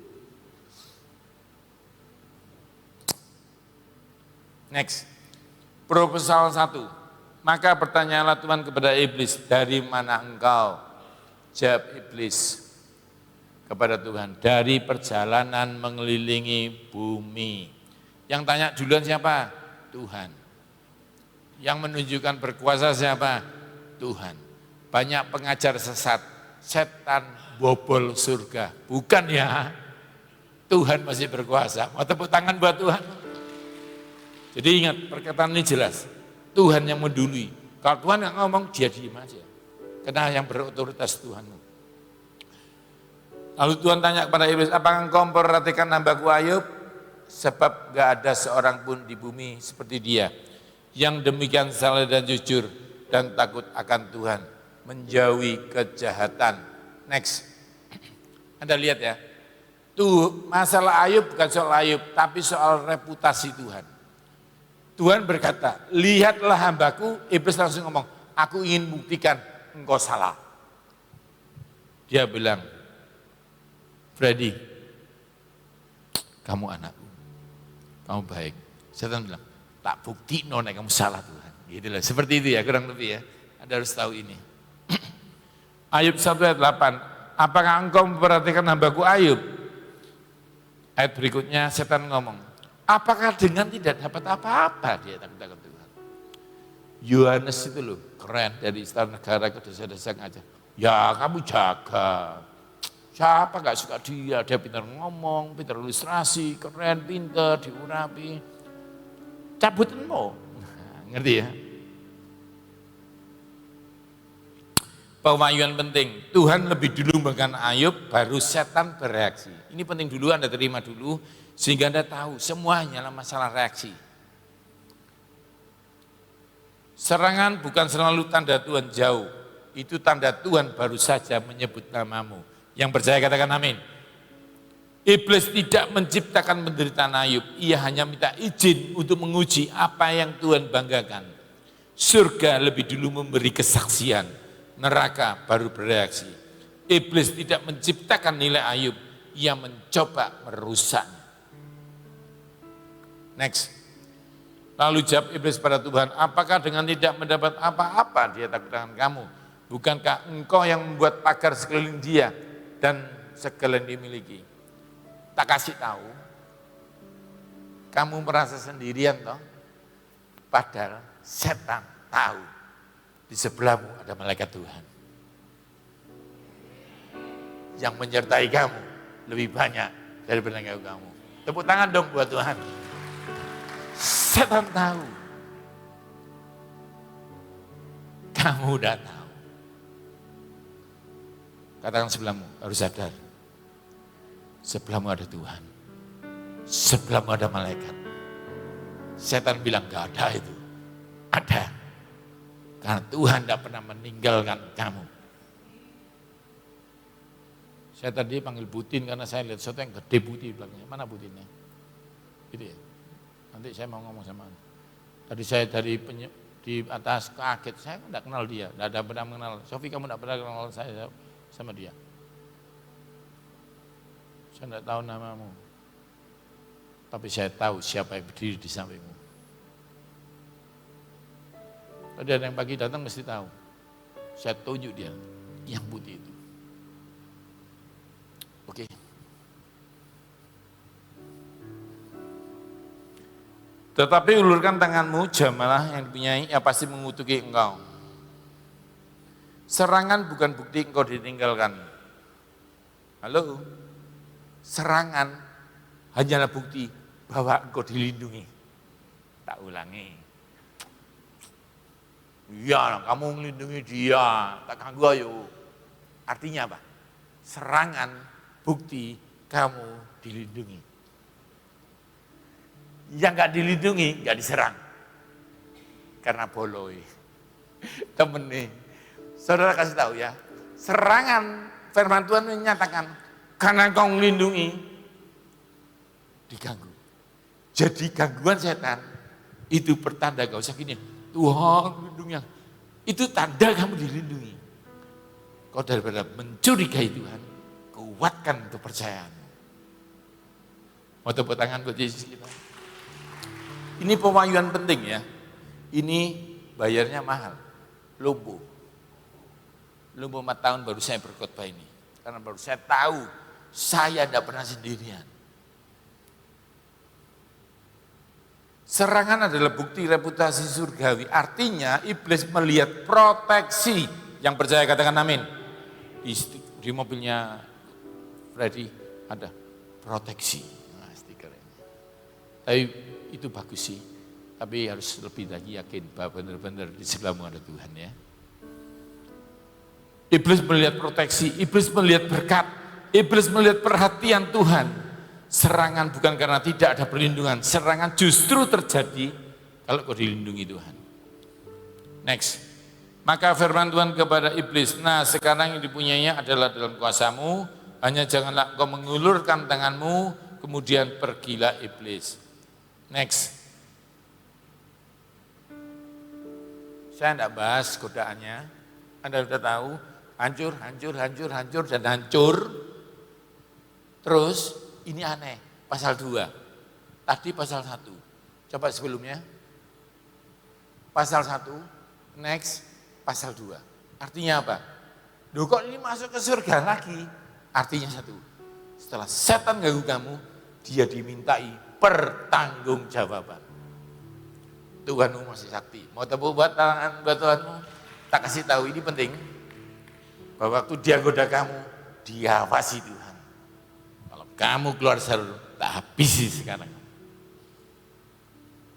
Next, proposal 1. Maka bertanyalah Tuhan kepada iblis, dari mana engkau? Jawab iblis kepada Tuhan, dari perjalanan mengelilingi bumi. Yang tanya duluan siapa? Tuhan. Yang menunjukkan berkuasa siapa? Tuhan. Banyak pengajar sesat, setan bobol surga. Bukan ya, Tuhan masih berkuasa. Mau tepuk tangan buat Tuhan? Jadi ingat, perkataan ini jelas. Tuhan yang mendului. Kalau Tuhan yang ngomong, dia diem aja. Karena yang berotoritas Tuhanmu. Lalu Tuhan tanya kepada iblis, apakah engkau memperhatikan hambaku Ayub? Sebab gak ada seorang pun di bumi seperti dia. Yang demikian saleh dan jujur dan takut akan Tuhan. Menjauhi kejahatan. Next. Anda lihat ya. Tuh, masalah Ayub bukan soal Ayub, tapi soal reputasi Tuhan. Tuhan berkata, lihatlah hambaku, iblis langsung ngomong, aku ingin buktikan engkau salah. Dia bilang, Freddy, kamu anakku, kamu baik. Setan bilang, tak bukti nek kamu salah Tuhan. Gitu lah. Seperti itu ya, kurang lebih ya. Anda harus tahu ini. Ayub 1 ayat 8, apakah engkau memperhatikan hambaku Ayub? Ayat berikutnya setan ngomong, apakah dengan tidak dapat apa-apa dia takut Tuhan. Yohanes itu loh, keren dari istana negara ke desa-desa ngajar. Ya kamu jaga. Siapa gak suka dia pintar ngomong, pintar ilustrasi, keren, pintar, diurapi. Cabutin mau. Ngerti ya? Pewahyuan penting, Tuhan lebih dulu memberikan Ayub, baru setan bereaksi. Ini penting dulu, Anda terima dulu, sehingga Anda tahu semuanya adalah masalah reaksi. Serangan bukan selalu tanda Tuhan jauh, itu tanda Tuhan baru saja menyebut namamu. Yang percaya katakan amin. Iblis tidak menciptakan penderitaan Ayub, ia hanya minta izin untuk menguji apa yang Tuhan banggakan. Surga lebih dulu memberi kesaksian, neraka baru bereaksi. Iblis tidak menciptakan nilai Ayub, ia mencoba merusaknya. Next. Lalu jawab iblis pada Tuhan, apakah dengan tidak mendapat apa-apa dia takut dengan kamu? Bukankah engkau yang membuat pagar sekeliling dia dan segala yang dimiliki? Tak kasih tahu, kamu merasa sendirian toh? Padahal setan tahu di sebelahmu ada malaikat Tuhan yang menyertai kamu lebih banyak daripada kamu. Tepuk tangan dong buat Tuhan. Setan tahu, kamu udah tahu. Katakan sebelahmu, harus sadar. Sebelahmu ada Tuhan, sebelahmu ada malaikat. Setan bilang gak ada itu, ada. Karena Tuhan tidak pernah meninggalkan kamu. Saya tadi panggil Putin karena saya lihat sesuatu yang gede putih belakangnya. Mana Putinnya? Gitu ya. Nanti saya mau ngomong sama anda. Tadi saya di atas kaget, saya tidak kenal dia, tidak ada pernah mengenal. Sofi kamu tidak pernah kenal saya sama dia. Saya tidak tahu namamu. Tapi saya tahu siapa yang berdiri di sampingmu. Kalau ada yang pagi datang mesti tahu. Saya tunjuk dia, yang putih itu. Oke. Tetapi ulurkan tanganmu, jamalah yang dipunyai, yang pasti mengutuki engkau. Serangan bukan bukti engkau ditinggalkan. Halo? Serangan hanyalah bukti bahwa engkau dilindungi. Tak ulangi. Iya, kamu melindungi dia, tak ganggu ayo. Artinya apa? Serangan bukti kamu dilindungi. Yang gak dilindungi, gak diserang. Karena boloi. Temen nih. Saudara kasih tahu ya, serangan firman Tuhan menyatakan, karena kau melindungi, diganggu. Jadi gangguan setan, itu pertanda gak usah gini, Tuhan lindungi. Itu tanda kamu dilindungi. Kau daripada mencurigai Tuhan, kuatkan kepercayaan. Mau tepuk tangan buat Yesus kita. Ini pewahyuan penting ya. Ini bayarnya mahal. Lumpuh 4 tahun baru saya berkhotbah ini. Karena baru saya tahu saya tidak pernah sendirian. Serangan adalah bukti reputasi surgawi. Artinya iblis melihat proteksi. Yang percaya katakan amin. Di mobilnya Freddy ada proteksi. Nah, stiker ini. Tapi itu bagus sih. Tapi harus lebih lagi yakin bahwa benar-benar di sebelahmu ada Tuhan ya. Iblis melihat proteksi, iblis melihat berkat, iblis melihat perhatian Tuhan. Serangan bukan karena tidak ada perlindungan, serangan justru terjadi kalau kau dilindungi Tuhan. Next, maka firman Tuhan kepada iblis, nah sekarang yang dipunyainya adalah dalam kuasamu, hanya janganlah kau mengulurkan tanganmu, kemudian pergilah iblis. Next, saya tidak bahas godaannya, Anda sudah tahu, hancur, dan hancur. Terus ini aneh, pasal 2. Tadi pasal 1. Coba sebelumnya. Pasal 1, next, pasal 2. Artinya apa? Loh kok ini masuk ke surga lagi? Artinya 1. Setelah setan ganggu kamu, dia dimintai pertanggungjawaban. Tuhanmu masih sakti. Mau tepuk buat tangan buat Tuhanmu? Tak kasih tahu, ini penting. Bahwa waktu dia goda kamu, diawasi Tuhan. Kalau kamu keluar jalur, tak habisi sekarang.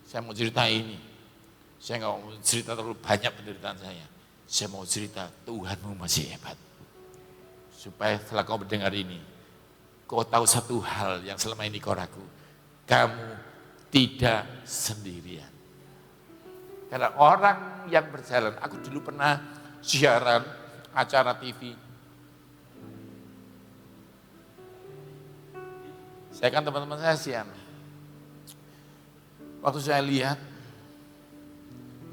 Saya mau cerita ini. Saya nggak mau cerita terlalu banyak penderitaan saya. Saya mau cerita Tuhanmu masih hebat. Supaya setelah kau mendengar ini, kau tahu satu hal yang selama ini kau ragu. Kamu tidak sendirian. Karena orang yang berjalan, aku dulu pernah siaran acara TV. Saya kan teman-teman saya siaran. Waktu saya lihat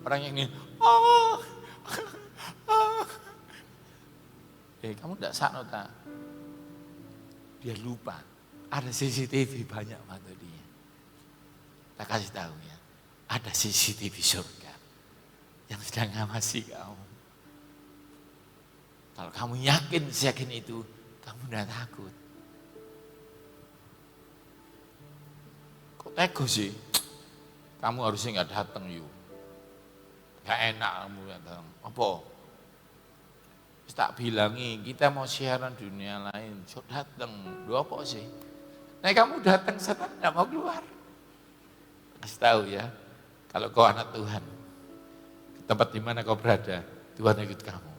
orang yang ini, kamu tidak sakno tak? Dia lupa, ada CCTV banyak waktu dia. Tak kasih tahu ya, ada CCTV surga yang sedang ngawasi kamu. Kalau kamu yakin itu, kamu tidak takut. Kok tega sih? Kamu harusnya nggak datang yuk. Gak enak kamu datang. Apa? Tak bilangi, kita mau siaran dunia lain. So datang, dua apa sih? Nah kamu datang, setan nggak mau keluar. Kasih tahu ya, kalau kau anak Tuhan, ke tempat di mana kau berada, Tuhan ikut kamu.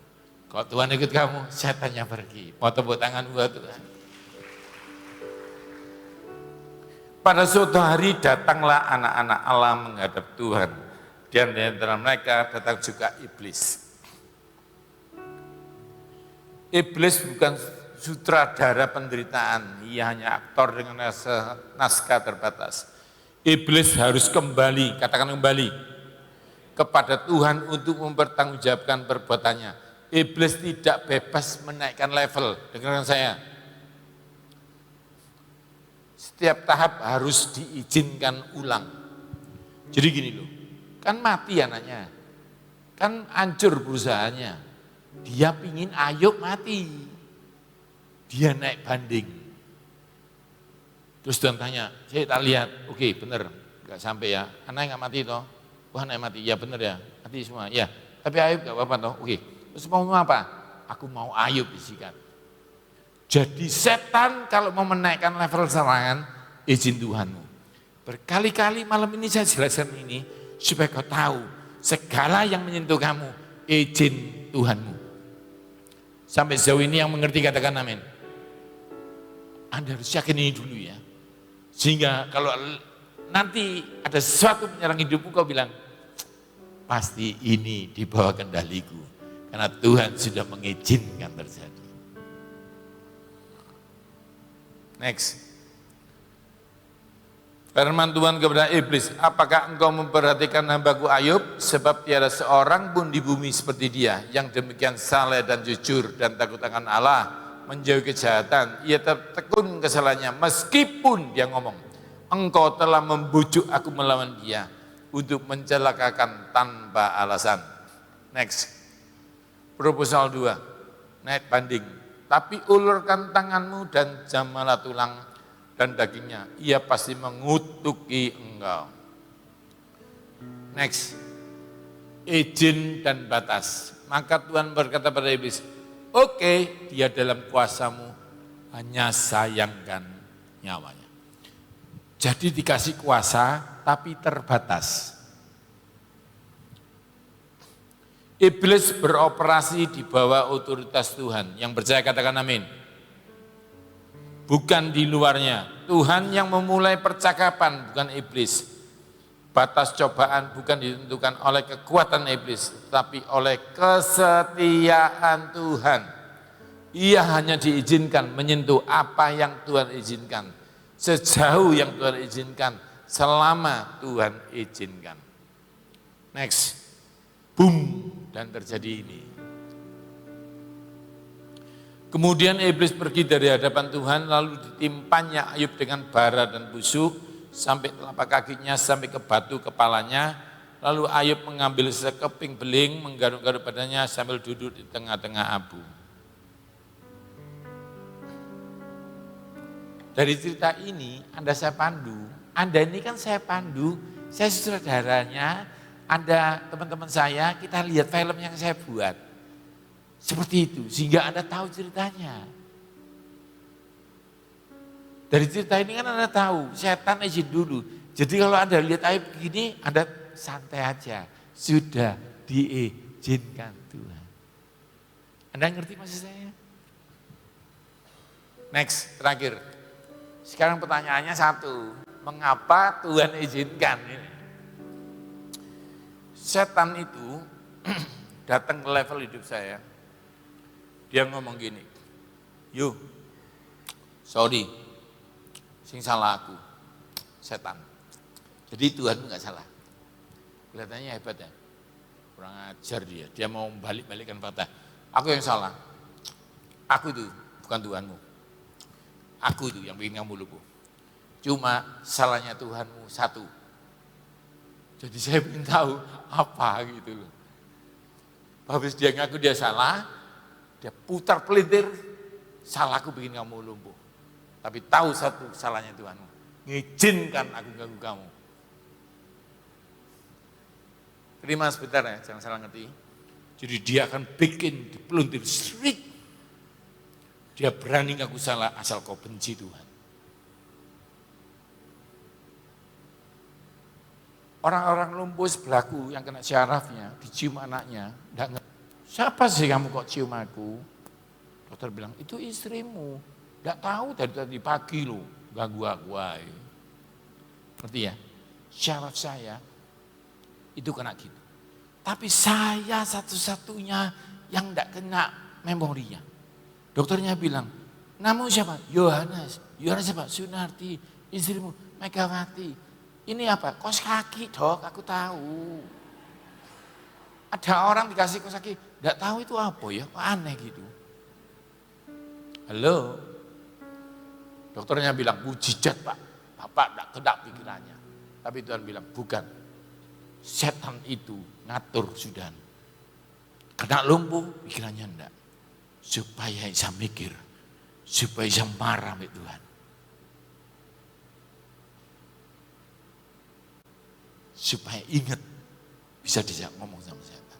Kalau Tuhan ikut kamu, setannya pergi. Mau tepuk tangan buat Tuhan. Pada suatu hari datanglah anak-anak Allah menghadap Tuhan. Dan di antara mereka datang juga iblis. Iblis bukan sutradara penderitaan, ia hanya aktor dengan naskah terbatas. Iblis harus kembali, katakan kembali, kepada Tuhan untuk mempertanggungjawabkan perbuatannya. Iblis tidak bebas menaikkan level, dengarkan saya. setiap tahap harus diizinkan ulang. Jadi gini loh, kan mati anaknya, kan hancur perusahaannya, dia pingin Ayub mati, dia naik banding. Terus Tuhan tanya, saya tak lihat, oke bener, gak sampai ya, anaknya gak mati toh, wah anaknya mati, ya bener ya, mati semua, ya, tapi Ayub gak apa-apa toh, oke, terus mau apa? Aku mau Ayub disikat. Jadi setan kalau mau menaikkan level serangan, izin Tuhanmu. Berkali-kali malam ini saya jelaskan ini, supaya kau tahu, segala yang menyentuh kamu, izin Tuhanmu. Sampai sejauh ini yang mengerti katakan amin. Anda harus yakin ini dulu ya. Sehingga kalau nanti ada sesuatu menyerang hidupmu, kau bilang, pasti ini di bawah kendaliku. Karena Tuhan sudah mengizinkan terjadi. Next. Firman Tuhan kepada iblis, apakah engkau memperhatikan hambaku Ayub? Sebab tiada seorang pun di bumi seperti dia, yang demikian saleh dan jujur dan takut akan Allah, menjauhi kejahatan. Ia tertekun kesalahannya, meskipun dia ngomong, engkau telah membujuk aku melawan dia, untuk mencelakakan tanpa alasan. Next. Proposal 2, naik banding. Tapi ulurkan tanganmu dan jamalah tulang dan dagingnya, ia pasti mengutuki engkau. Next, izin dan batas. Maka Tuhan berkata pada iblis, oke, dia dalam kuasamu, hanya sayangkan nyawanya. Jadi dikasih kuasa, tapi terbatas. Iblis beroperasi di bawah otoritas Tuhan. Yang percaya katakan amin. Bukan di luarnya. Tuhan yang memulai percakapan, bukan iblis. Batas cobaan bukan ditentukan oleh kekuatan iblis, tapi oleh kesetiaan Tuhan. Ia hanya diizinkan menyentuh apa yang Tuhan izinkan. Sejauh yang Tuhan izinkan, selama Tuhan izinkan. Next. Boom, dan terjadi ini. Kemudian iblis pergi dari hadapan Tuhan, lalu ditimpanya Ayub dengan bara dan busuk, sampai telapak kakinya, sampai ke batu kepalanya. Lalu Ayub mengambil sekeping beling, menggaruk-garuk badannya sambil duduk di tengah-tengah abu. Dari cerita ini, Anda saya pandu, Anda ini kan saya pandu, saya saudaranya, Anda teman-teman saya, kita lihat film yang saya buat. Seperti itu, sehingga Anda tahu ceritanya. Dari cerita ini kan Anda tahu, setan izin dulu. Jadi kalau Anda lihat Ayub begini, Anda santai aja. Sudah diizinkan Tuhan. Anda ngerti maksud saya? Next, terakhir. Sekarang pertanyaannya satu, mengapa Tuhan izinkan ini? Setan itu datang ke level hidup saya, dia ngomong gini, yuk, sorry, sing salah aku, setan. Jadi Tuhan enggak salah. Kelihatannya hebat ya, kurang ajar dia mau balik-balikkan fakta. Aku yang salah, aku itu bukan Tuhanmu, aku itu yang bikin kamu lumpuh. Cuma salahnya Tuhanmu satu. Jadi saya ingin tahu apa gitu loh. Habis dia ngaku dia salah, dia putar pelintir, salahku bikin kamu lumpuh. Tapi tahu satu salahnya Tuhanmu, ngizinkan aku ganggu kamu. Terima sebentar ya, jangan salah ngerti. Jadi dia akan bikin pelintir serik. Dia berani ngaku salah asal kau benci Tuhan. Orang-orang lumpuh sebelahku yang kena syarafnya, dicium anaknya, enggak ngerti. Siapa sih kamu kok cium aku? Dokter bilang, itu istrimu. Enggak tahu dari tadi pagi loh, ganggu aku. Ngerti ya? Syaraf saya itu kena gitu. Tapi saya satu-satunya yang enggak kena memorinya. Dokternya bilang, namun siapa? Yohanes. Yohanes siapa? Sunarti, istrimu Megawati. Ini apa? Kos kaki dok, aku tahu. Ada orang dikasih kos kaki, enggak tahu itu apa ya, kok aneh gitu. Halo? Dokternya bilang, mujizat Pak, Bapak tidak kena pikirannya. Tapi Tuhan bilang, bukan. Setan itu ngatur sudah. Kena lumpuh, pikirannya enggak. Supaya bisa mikir, supaya bisa marah sama Tuhan. Supaya ingat, bisa dijak ngomong sama setan.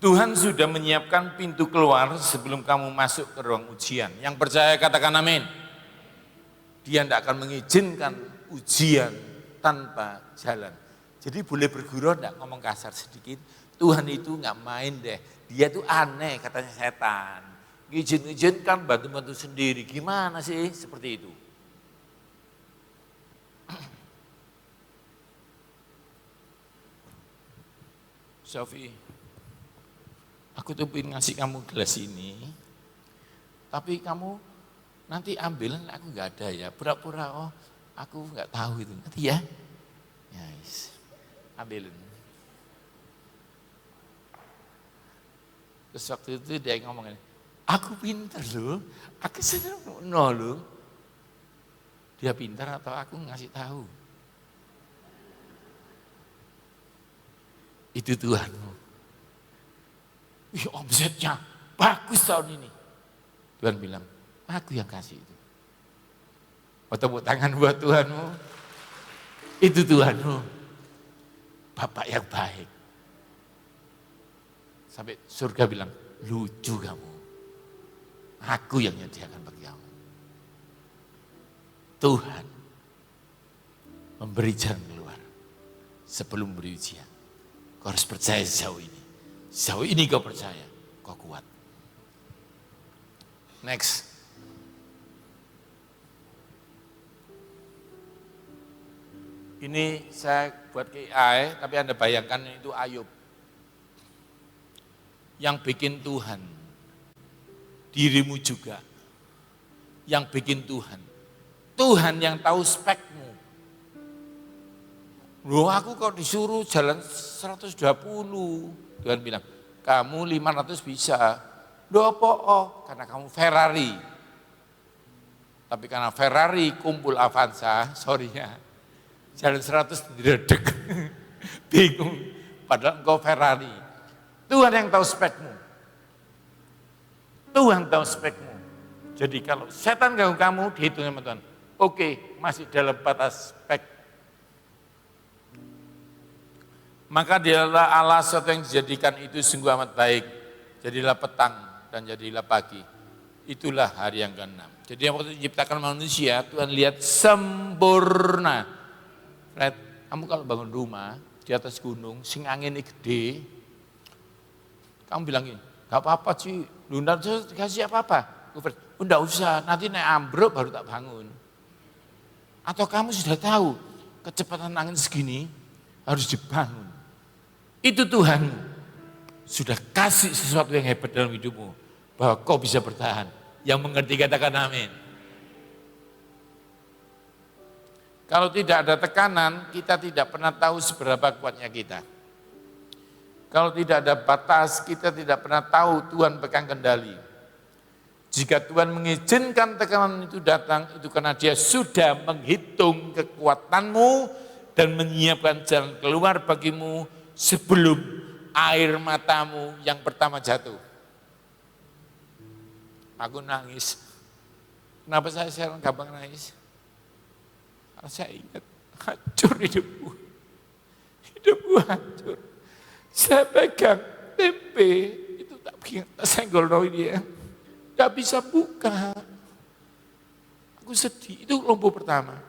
Tuhan sudah menyiapkan pintu keluar sebelum kamu masuk ke ruang ujian. Yang percaya katakan amin. Dia tidak akan mengizinkan ujian tanpa jalan. Jadi boleh bergurau enggak, ngomong kasar sedikit. Tuhan itu enggak main deh. Dia itu aneh katanya setan. Ngizin-ngizinkan bantu-bantu sendiri. Gimana sih seperti itu? Sofi, aku tuh pengen ngasih kamu gelas ini, tapi kamu nanti ambil, aku nggak ada ya, pura-pura oh aku nggak tahu itu, nanti ya, yes. Ambilin. Terus waktu itu dia ngomong, aku pintar loh, aku senang loh. Dia pintar atau aku ngasih tahu? Itu Tuhanmu. Wih, omsetnya bagus tahun ini. Tuhan bilang, aku yang kasih itu. Oh, tepuk tangan buat Tuhanmu. Itu Tuhanmu. Bapak yang baik. Sampai surga bilang, lucu kamu. Aku yang nyediakan bagi kamu. Tuhan memberi jalan keluar sebelum beri ujian. Kau harus percaya sejauh ini. Sejauh ini kau percaya, kau kuat. Next. Ini saya buat KI, tapi Anda bayangkan itu Ayub. Yang bikin Tuhan, dirimu juga. Yang bikin Tuhan. Tuhan yang tahu spekmu. Loh aku kok disuruh jalan 120. Tuhan bilang, kamu 500 bisa. Loh apa? Karena kamu Ferrari. Tapi karena Ferrari kumpul Avanza, sorry ya. Jalan 100 diredek. Bingung. Padahal engkau Ferrari. Tuhan yang tahu spekmu. Tuhan tahu spekmu. Jadi kalau setan ganggu kamu, dihitung sama Tuhan. Oke, masih dalam batas spek. Maka dialah Allah sesuatu yang dijadikan itu sungguh amat baik. Jadilah petang dan jadilah pagi. Itulah hari yang ke-6. Jadi yang waktu diciptakan manusia, Tuhan lihat sempurna. Fred, kamu kalau bangun rumah di atas gunung, sing anginnya gede, kamu bilang gini, gak apa-apa sih, lu nanti kasih apa-apa. Fred, enggak usah, nanti naik ambruk baru tak bangun. Atau kamu sudah tahu, kecepatan angin segini harus dibangun. Itu Tuhan sudah kasih sesuatu yang hebat dalam hidupmu. Bahwa kau bisa bertahan. Yang mengerti katakan amin. Kalau tidak ada tekanan, kita tidak pernah tahu seberapa kuatnya kita. Kalau tidak ada batas, kita tidak pernah tahu Tuhan pegang kendali. Jika Tuhan mengizinkan tekanan itu datang, itu karena Dia sudah menghitung kekuatanmu dan menyiapkan jalan keluar bagimu sebelum air matamu yang pertama jatuh. Aku nangis. Kenapa saya sekarang gampang nangis? Karena saya ingat hancur hidupku. Hidupku hancur. Saya pegang tempe, itu tak senggol dia. Tak bisa buka. Aku sedih, itu lumpuh pertama.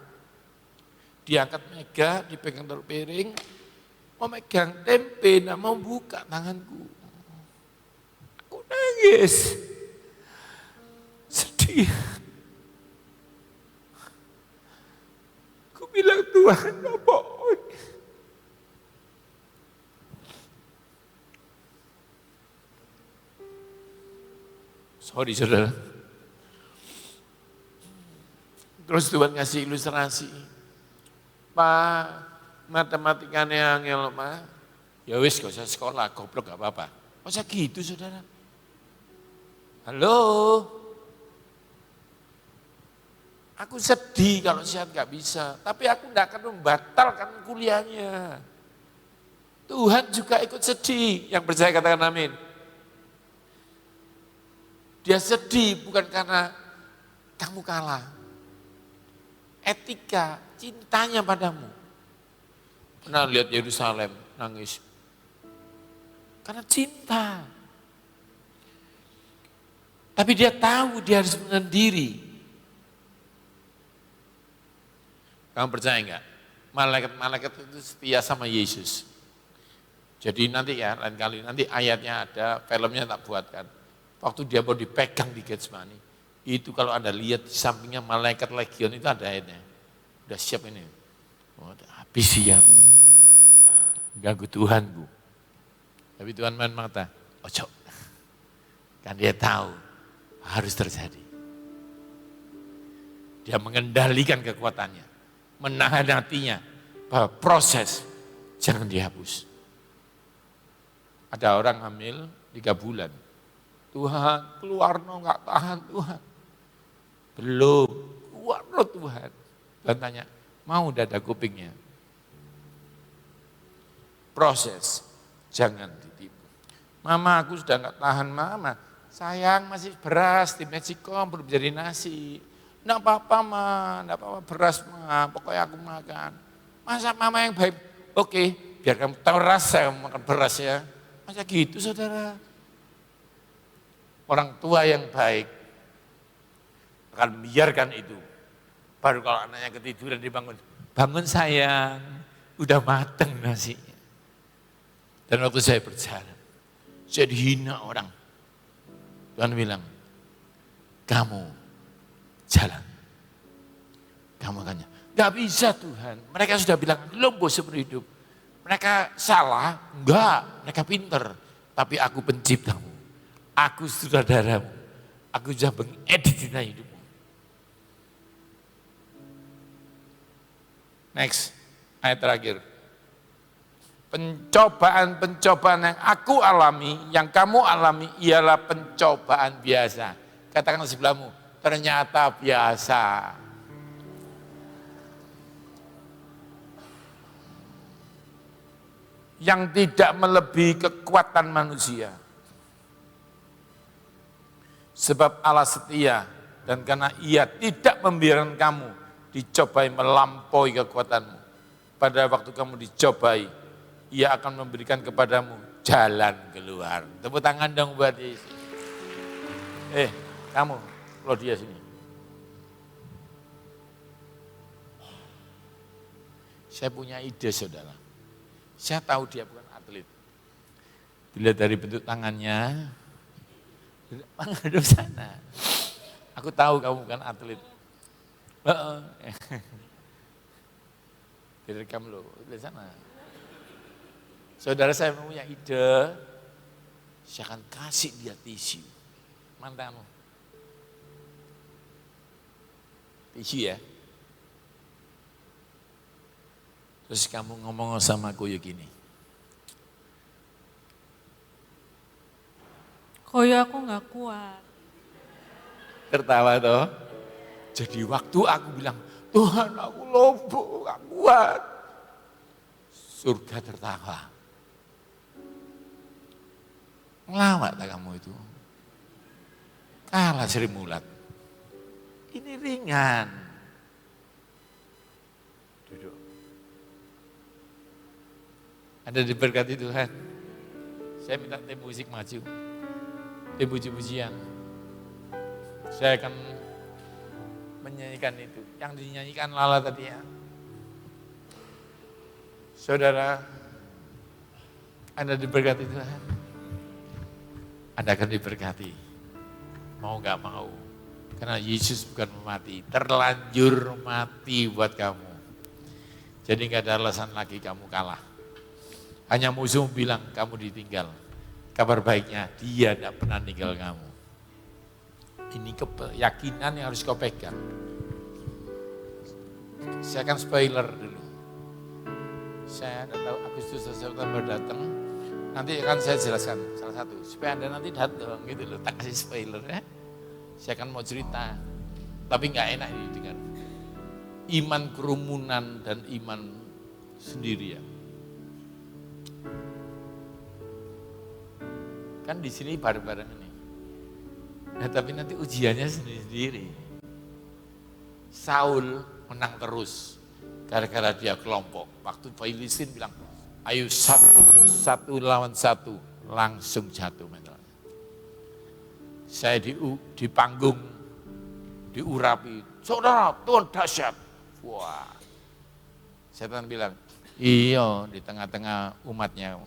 Diangkat mega, dipegang taruh piring, mau megang tempe, tidak mau buka tanganku. Aku nangis. Sedih. Aku bilang, Tuhan, apa? Sorry, saudara. Terus Tuhan ngasih ilustrasi. Pak, matematikanya angel, Pak. Ya wis, gak usah sekolah, goblok gak apa-apa. Masa gitu, saudara? Halo? Aku sedih kalau sehat gak bisa, tapi aku tidak akan membatalkan kuliahnya. Tuhan juga ikut sedih, yang percaya katakan amin. Dia sedih bukan karena kamu kalah. Etika, cintanya padamu. Pernah lihat Yerusalem nangis. Karena cinta. Tapi dia tahu dia harus mengendiri. Kamu percaya enggak? Malaikat-malaikat itu setia sama Yesus. Jadi nanti ya, lain kali, nanti ayatnya ada, filmnya tak buatkan. Waktu dia mau dipegang di Getsemani, itu kalau Anda lihat di sampingnya malaikat legion itu ada ayatnya. Udah siap ini. Oh, habis siap. Ganggu Tuhan, Bu. Tapi Tuhan main mata, ojo. Kan dia tahu harus terjadi. Dia mengendalikan kekuatannya, menahan hatinya, bahwa proses jangan dihapus. Ada orang hamil 3 bulan. Tuhan, keluar no, nggak tahan Tuhan. Belum, keluar no Tuhan. Tuhan tanya, mau dada kupingnya? Proses, jangan ditipu. Mama, aku sudah nggak tahan mama. Sayang masih beras di Magicom belum jadi nasi. Nggak apa-apa ma, nggak apa-apa beras ma, pokoknya aku makan. Masa mama yang baik? Oke, biar kamu tahu rasa kamu makan beras ya. Masa gitu saudara? Orang tua yang baik akan membiarkan itu. Baru kalau anaknya ketiduran dibangun, bangun sayang, udah mateng nasinya. Dan waktu saya berjalan, saya dihina orang. Tuhan bilang, kamu jalan. Kamu akan gak bisa Tuhan. Mereka sudah bilang, belum seumur hidup. Mereka salah? Enggak, mereka pinter. Tapi aku penciptamu. Aku saudaramu. Aku sudah mengedit hidupmu. Next, ayat terakhir. Pencobaan-pencobaan yang aku alami, yang kamu alami ialah pencobaan biasa. Katakan sebelahmu, ternyata biasa. Yang tidak melebihi kekuatan manusia. Sebab Allah setia dan karena ia tidak membiarkan kamu dicobai melampaui kekuatanmu. Pada waktu kamu dicobai, ia akan memberikan kepadamu jalan keluar. Tepuk tangan dong buat Yesus. Kamu, Claudia sini. Saya punya ide saudara. Saya tahu dia bukan atlet. Dilihat dari bentuk tangannya, menghadap sana. Aku tahu kamu bukan atlet. Direkam loh, di sana. Saudara saya punya ide, saya akan kasih dia tisu. Mantanmu. Tisu ya. Terus kamu ngomong sama aku ya gini. Koyo aku nggak kuat. Tertawa toh. Jadi waktu aku bilang, Tuhan aku lumpuh, gak kuat. Surga tertawa. Ngelawak tak kamu itu? Kalah Sri Mulat. Ini ringan. Duduk. Anda diberkati Tuhan. Saya minta tim musik maju. Tim puji-pujian. Saya akan menyanyikan itu. Yang dinyanyikan Lala tadi ya. Saudara, Anda diberkati Tuhan. Anda akan diberkati. Mau gak mau. Karena Yesus bukan mati. Terlanjur mati buat kamu. Jadi gak ada alasan lagi kamu kalah. Hanya musuh bilang kamu ditinggal. Kabar baiknya dia tidak pernah tinggal kamu. Ini keyakinan yang harus kau pegang. Saya akan spoiler dulu. Saya tahu Agustus September datang, Nanti akan saya jelaskan salah satu, supaya Anda nanti datang gitu loh, tak kasih spoiler ya. Saya akan mau cerita, tapi nggak enak didengar. Iman kerumunan dan iman sendirian. Kan di sini bareng-bareng ini. Nah, tapi nanti ujiannya sendiri-sendiri. Saul menang terus, gara-gara dia kelompok. Waktu Filistin bilang, ayo satu lawan satu, langsung jatuh mentalnya. Saya di panggung, diurapi, saudara Tuhan dahsyat. Wah, setan bilang, iya di tengah-tengah umatnya.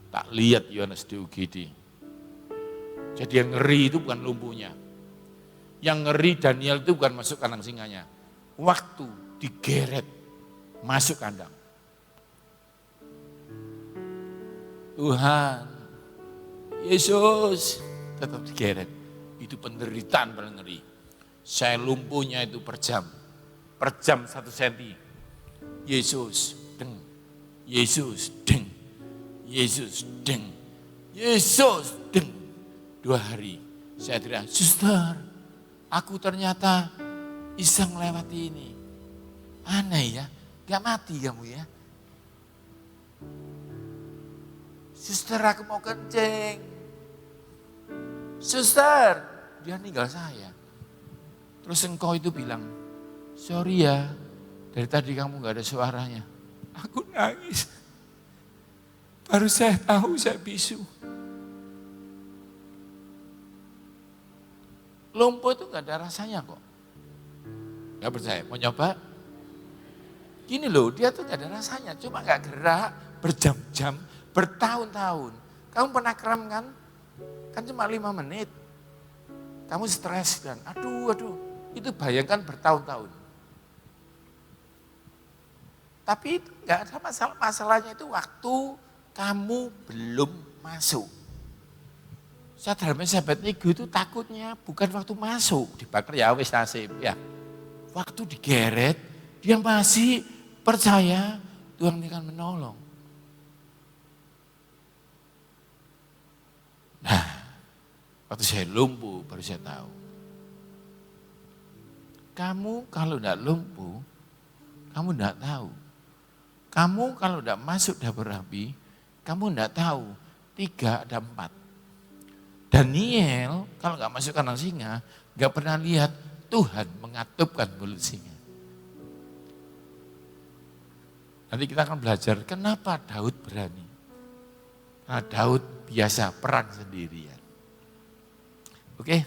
Tak lihat Yohanes di UGD. Jadi yang ngeri itu bukan lumpuhnya. Yang ngeri Daniel itu bukan masuk kandang singanya. Waktu digeret masuk kandang. Tuhan, Yesus tetap digeret. Itu penderitaan paling ngeri. Saya lumpuhnya itu per jam 1 senti. Yesus, deng. Yesus, deng. Yesus, deng. Yesus, deng. 2 hari. Saya teriak, suster, aku ternyata bisa melewati ini. Aneh ya, gak mati kamu ya. Suster, aku mau kencing. Suster, dia ninggal saya. Terus engkau itu bilang, sorry ya, dari tadi kamu gak ada suaranya. Aku nangis. Baru saya tahu saya bisu. Lumpuh itu gak ada rasanya kok. Gak percaya, mau nyoba? Gini loh, dia tuh gak ada rasanya, cuma gak gerak berjam-jam, bertahun-tahun. Kamu pernah kram kan? Kan cuma 5 menit. Kamu stres kan, aduh, itu bayangkan bertahun-tahun. Tapi itu gak ada masalah, masalahnya itu waktu kamu belum masuk. Sahabat nego itu takutnya bukan waktu masuk, dibakar ya wis nasib ya. Waktu digeret, dia masih percaya Tuhan akan menolong. Nah, waktu saya lumpuh baru saya tahu. Kamu kalau tidak lumpuh, kamu tidak tahu. Kamu kalau tidak masuk dapur api, kamu tidak tahu. 3 ada 4. Daniel kalau nggak masuk kandang singa, nggak pernah lihat Tuhan mengatupkan mulut singa. Nanti kita akan belajar kenapa Daud berani. Karena Daud biasa perang sendirian. Oke?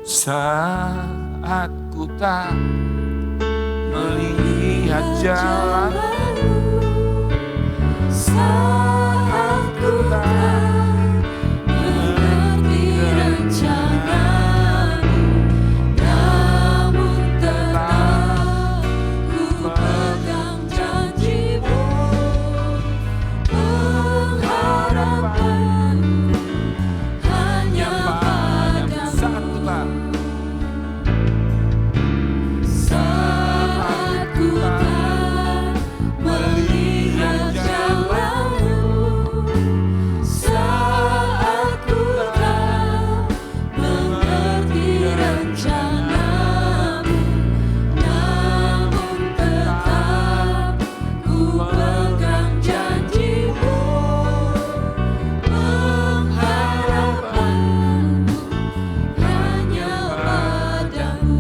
Saat ku tak melihat jalan, saat ku tak mengerti rencanamu, namun tetap ku pegang janjimu, pengharapanku hanya padamu. Saat ku tak melihat jalanmu, saat ku tak mengerti rencanamu, namun tetap ku pegang janjimu, pengharapanku hanya padamu.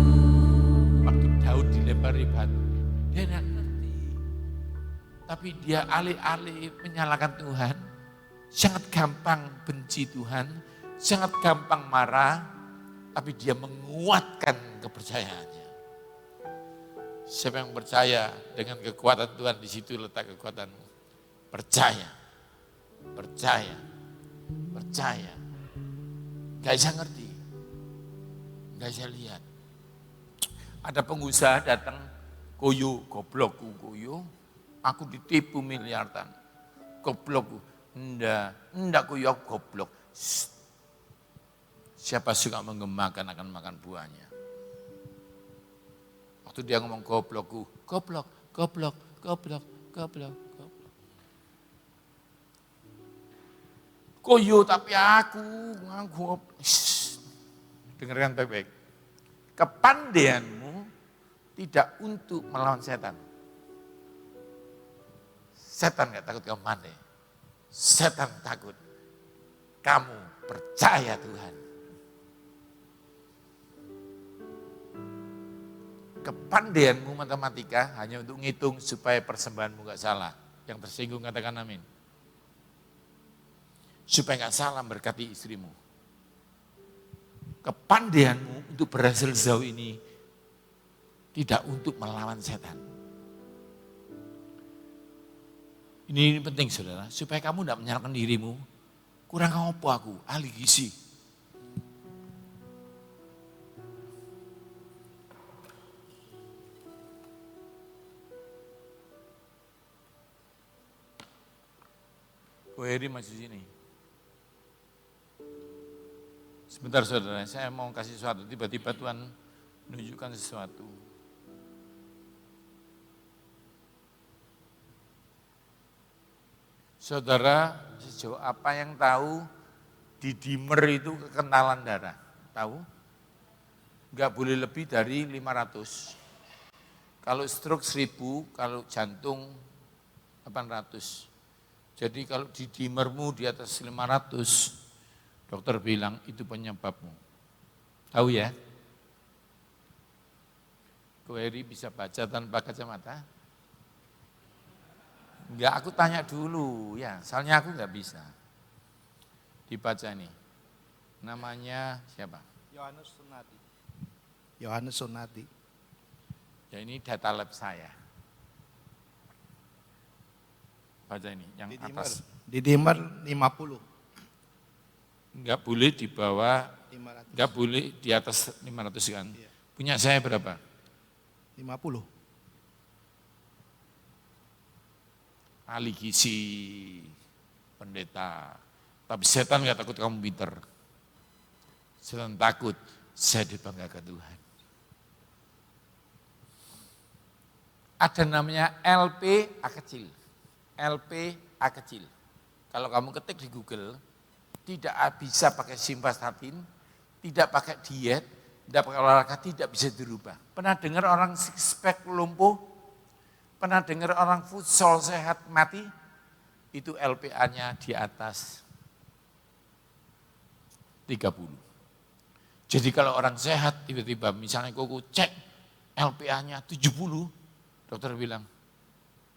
Waktu Daud dilempari batu, dia tidak ngerti. Tapi dia alih-alih menyalahkan Tuhan, sangat gampang benci Tuhan, sangat gampang marah, tapi dia menguatkan kepercayaannya. Siapa yang percaya dengan kekuatan Tuhan, di situ letak kekuatanmu. Percaya, percaya, percaya. Gak bisa ngerti, gak bisa lihat. Ada pengusaha datang, koyo, goblokku koyo, aku ditipu miliaran. Goblokku, enggak koyo aku goblok. Siapa suka mengembangkan akan makan buahnya. Waktu dia ngomong goblokku, goblok, goblok, goblok, goblok, goblok. Koyo tapi aku nganggup. Dengarkan baik-baik. Kepandaianmu tidak untuk melawan setan. Setan gak takut kamu pandai. Setan takut kamu percaya Tuhan. Kepandaianmu matematika hanya untuk ngitung supaya persembahanmu gak salah. Yang tersinggung katakan amin. Supaya gak salah berkati istrimu. Kepandaianmu untuk berhasil sejauh ini tidak untuk melawan setan. Ini penting saudara, supaya kamu tidak menyalahkan dirimu. Kurang apa aku, ahli gizi. Heri masih sini. Sebentar saudara, saya mau kasih sesuatu. Tiba-tiba Tuhan menunjukkan sesuatu. Saudara, sejauh apa yang tahu di dimer itu kekentalan darah? Tahu? Enggak boleh lebih dari 500. Kalau stroke 1000, kalau jantung 800. Jadi kalau di dimermu di atas 500, dokter bilang itu penyebabmu. Tahu ya? Query bisa baca tanpa kacamata? Enggak, aku tanya dulu ya, soalnya aku enggak bisa. Dibaca nih. Namanya siapa? Yohanes Sunati. Yohanes Sunati. Ya ini data lab saya. Baca ini, yang atas. Di dimer 50. Enggak boleh di bawah, 500. enggak boleh di atas 500 kan. Iya. Punya saya berapa? 50. Ahli gizi, pendeta. Tapi setan enggak takut kamu pinter. Setan takut, saya dibanggakan Tuhan. Ada namanya LPA kecil. LPA kecil. Kalau kamu ketik di Google, tidak bisa pakai simvastatin, tidak pakai diet, tidak pakai olahraga, tidak bisa dirubah. Pernah dengar orang six pack lumpuh? Pernah dengar orang futsal sehat mati? Itu LPA-nya di atas 30. Jadi kalau orang sehat tiba-tiba misalnya koko cek LPA-nya 70, dokter bilang,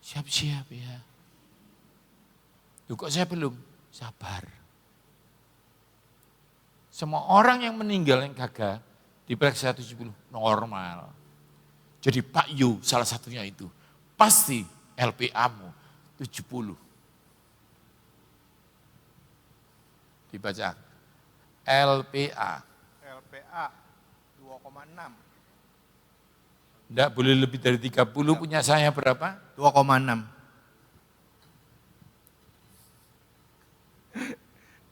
siap-siap ya. Loh kok saya belum? Sabar. Semua orang yang meninggal yang gagal diperiksa 70 normal. Jadi Pak Yu salah satunya itu. Pasti LPA-mu 70. Dibaca. LPA. LPA 2,6. Enggak boleh lebih dari 30, punya saya berapa? 2,6.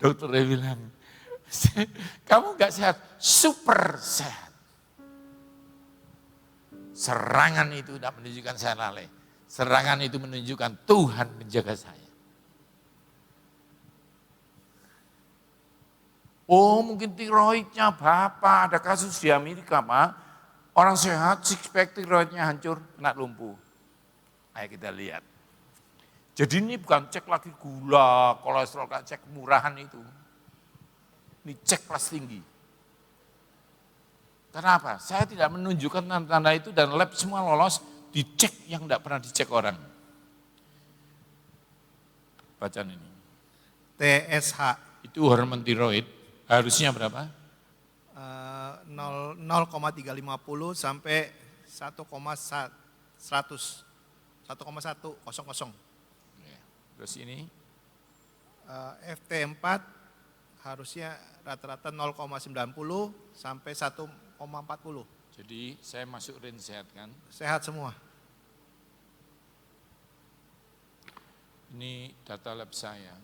Dokternya bilang, kamu enggak sehat, super sehat. Serangan itu tidak menunjukkan saya lalai. Serangan itu menunjukkan Tuhan menjaga saya. Oh mungkin tiroidnya Bapak, ada kasus di Amerika Pak. Orang sehat, six pack tiroidnya hancur, kena lumpuh. Ayo kita lihat. Jadi ini bukan cek lagi gula, kolesterol, cek murahan itu. Ini cek kelas tinggi. Kenapa? Saya tidak menunjukkan tanda-tanda itu dan lab semua lolos, dicek yang tidak pernah dicek orang. Bacaan ini. TSH Itu hormon tiroid, harusnya berapa? 0,350 sampai 1,100. Terus ini FT4 harusnya rata-rata 0,90 sampai 1,40. jadi saya masuk range sehat kan. Sehat semua. Ini data lab saya.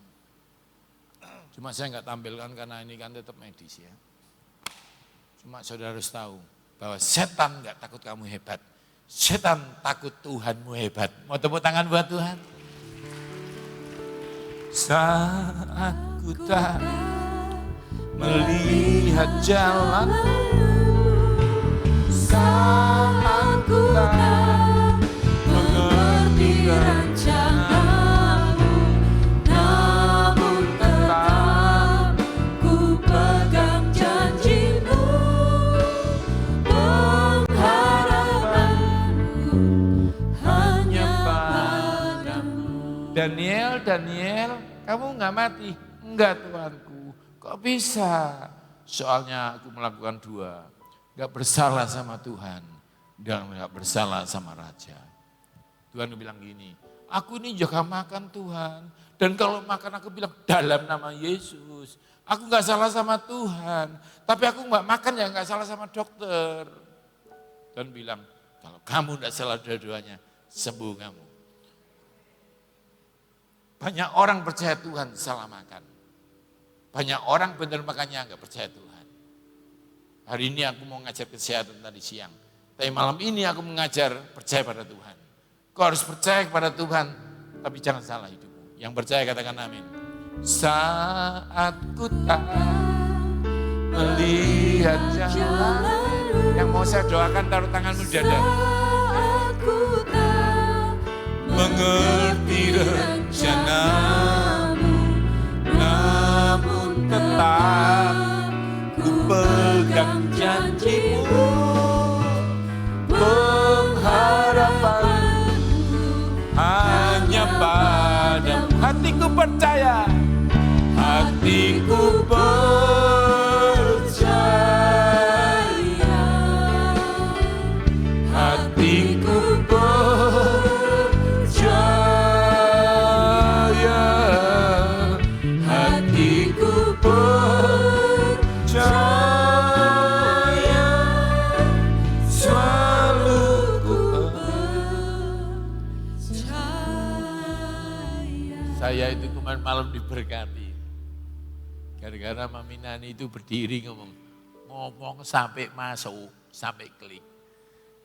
Cuma saya nggak tampilkan karena ini kan tetap medis ya. Cuma saudara harus tahu bahwa setan nggak takut kamu hebat. Setan takut, Tuhanmu hebat. Mau tepuk tangan buat Tuhan? Saat ku tak melihat jalan, Saat ku tak mengerti rencanamu, namun tetap ku pegang janjimu. Pengharapanku hanya padamu. Daniel, kamu nggak mati? Enggak Tuanku. Kok bisa? Soalnya aku melakukan dua. Nggak bersalah sama Tuhan dan nggak bersalah sama Raja. Tuhan bilang gini, aku ini jaga makan Tuhan. Dan kalau makan aku bilang dalam nama Yesus. Aku nggak salah sama Tuhan. Tapi aku nggak makan ya nggak salah sama dokter. Tuhan bilang, kalau kamu nggak salah dua-duanya, sembuh kamu. Banyak orang percaya Tuhan salah makan. Banyak orang benar makannya nggak percaya Tuhan. Hari ini aku mau ngajar kesehatan tadi siang. Tapi malam ini aku mengajar percaya pada Tuhan. Kau harus percaya kepada Tuhan, tapi jangan salah hidupmu. Yang percaya katakan amin. Saat ku tak melihat jalan. Yang mau saya doakan taruh tanganmu di dada. Saat ku tak Mengerti rencanamu, namun tetap ku pegang janjimu. Pengharapanku hanya padamu. Hatiku percaya, hatiku percaya, hatiku percaya, hatiku percaya, selalu ku Saya itu kemarin malam diberkati. Gara-gara Mami Nani itu berdiri ngomong sampai masuk, sampai klik.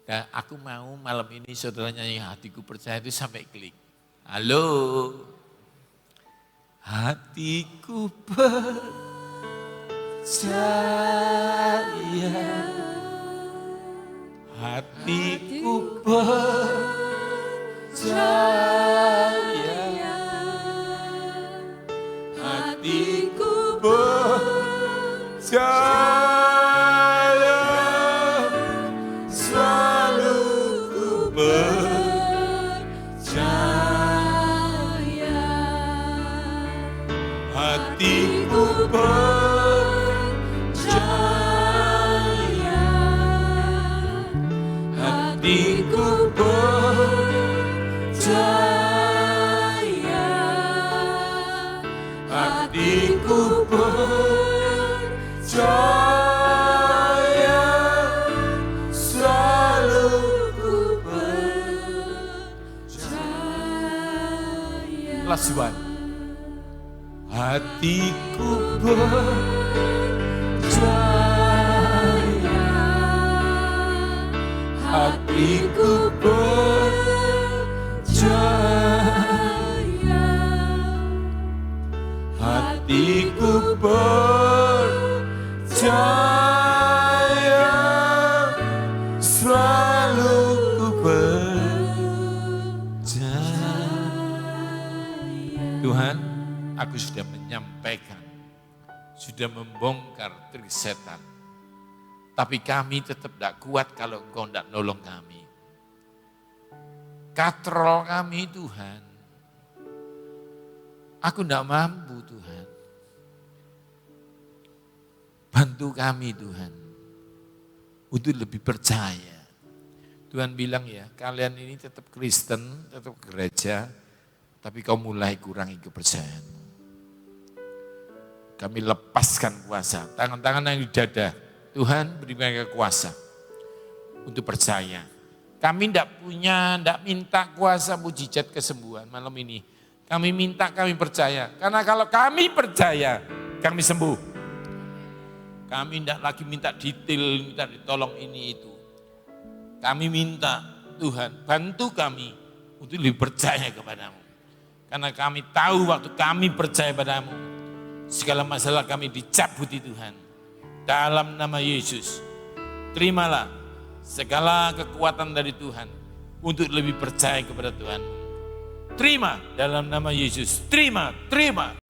Dan aku mau malam ini saudara nyanyi hatiku percaya itu sampai klik. Halo. Hatiku percaya. Hatiku percaya. Hatiku percaya. Selalu ku percaya. Hatiku percaya. Hatiku percaya. Hatiku percaya. Selalu ku percaya. Last one. Hatiku percaya. Hatiku percaya. Hatiku percaya. Selalu ku percaya. Tuhan, aku sudah menyampaikan, sudah membongkar trik setan. Tapi kami tetap tidak kuat kalau Engkau tidak nolong kami. Katrol kami Tuhan. Aku tidak mampu Tuhan. Bantu kami Tuhan. Untuk lebih percaya. Tuhan bilang ya, kalian ini tetap Kristen, tetap gereja. Tapi kau mulai kurangi kepercayaan. Kami lepaskan kuasa. Tangan-tangan yang di dada. Tuhan beri mereka kuasa. Untuk percaya. Kami tidak minta kuasa mujizat kesembuhan malam ini. Kami minta, kami percaya. Karena kalau kami percaya, kami sembuh. Kami tidak lagi minta detail, minta ditolong ini itu. Kami minta Tuhan, bantu kami untuk lebih percaya kepadamu. Karena kami tahu waktu kami percaya padamu, segala masalah kami dicabuti Tuhan. Dalam nama Yesus, terimalah segala kekuatan dari Tuhan untuk lebih percaya kepada Tuhan. Terima dalam nama Yesus, terima.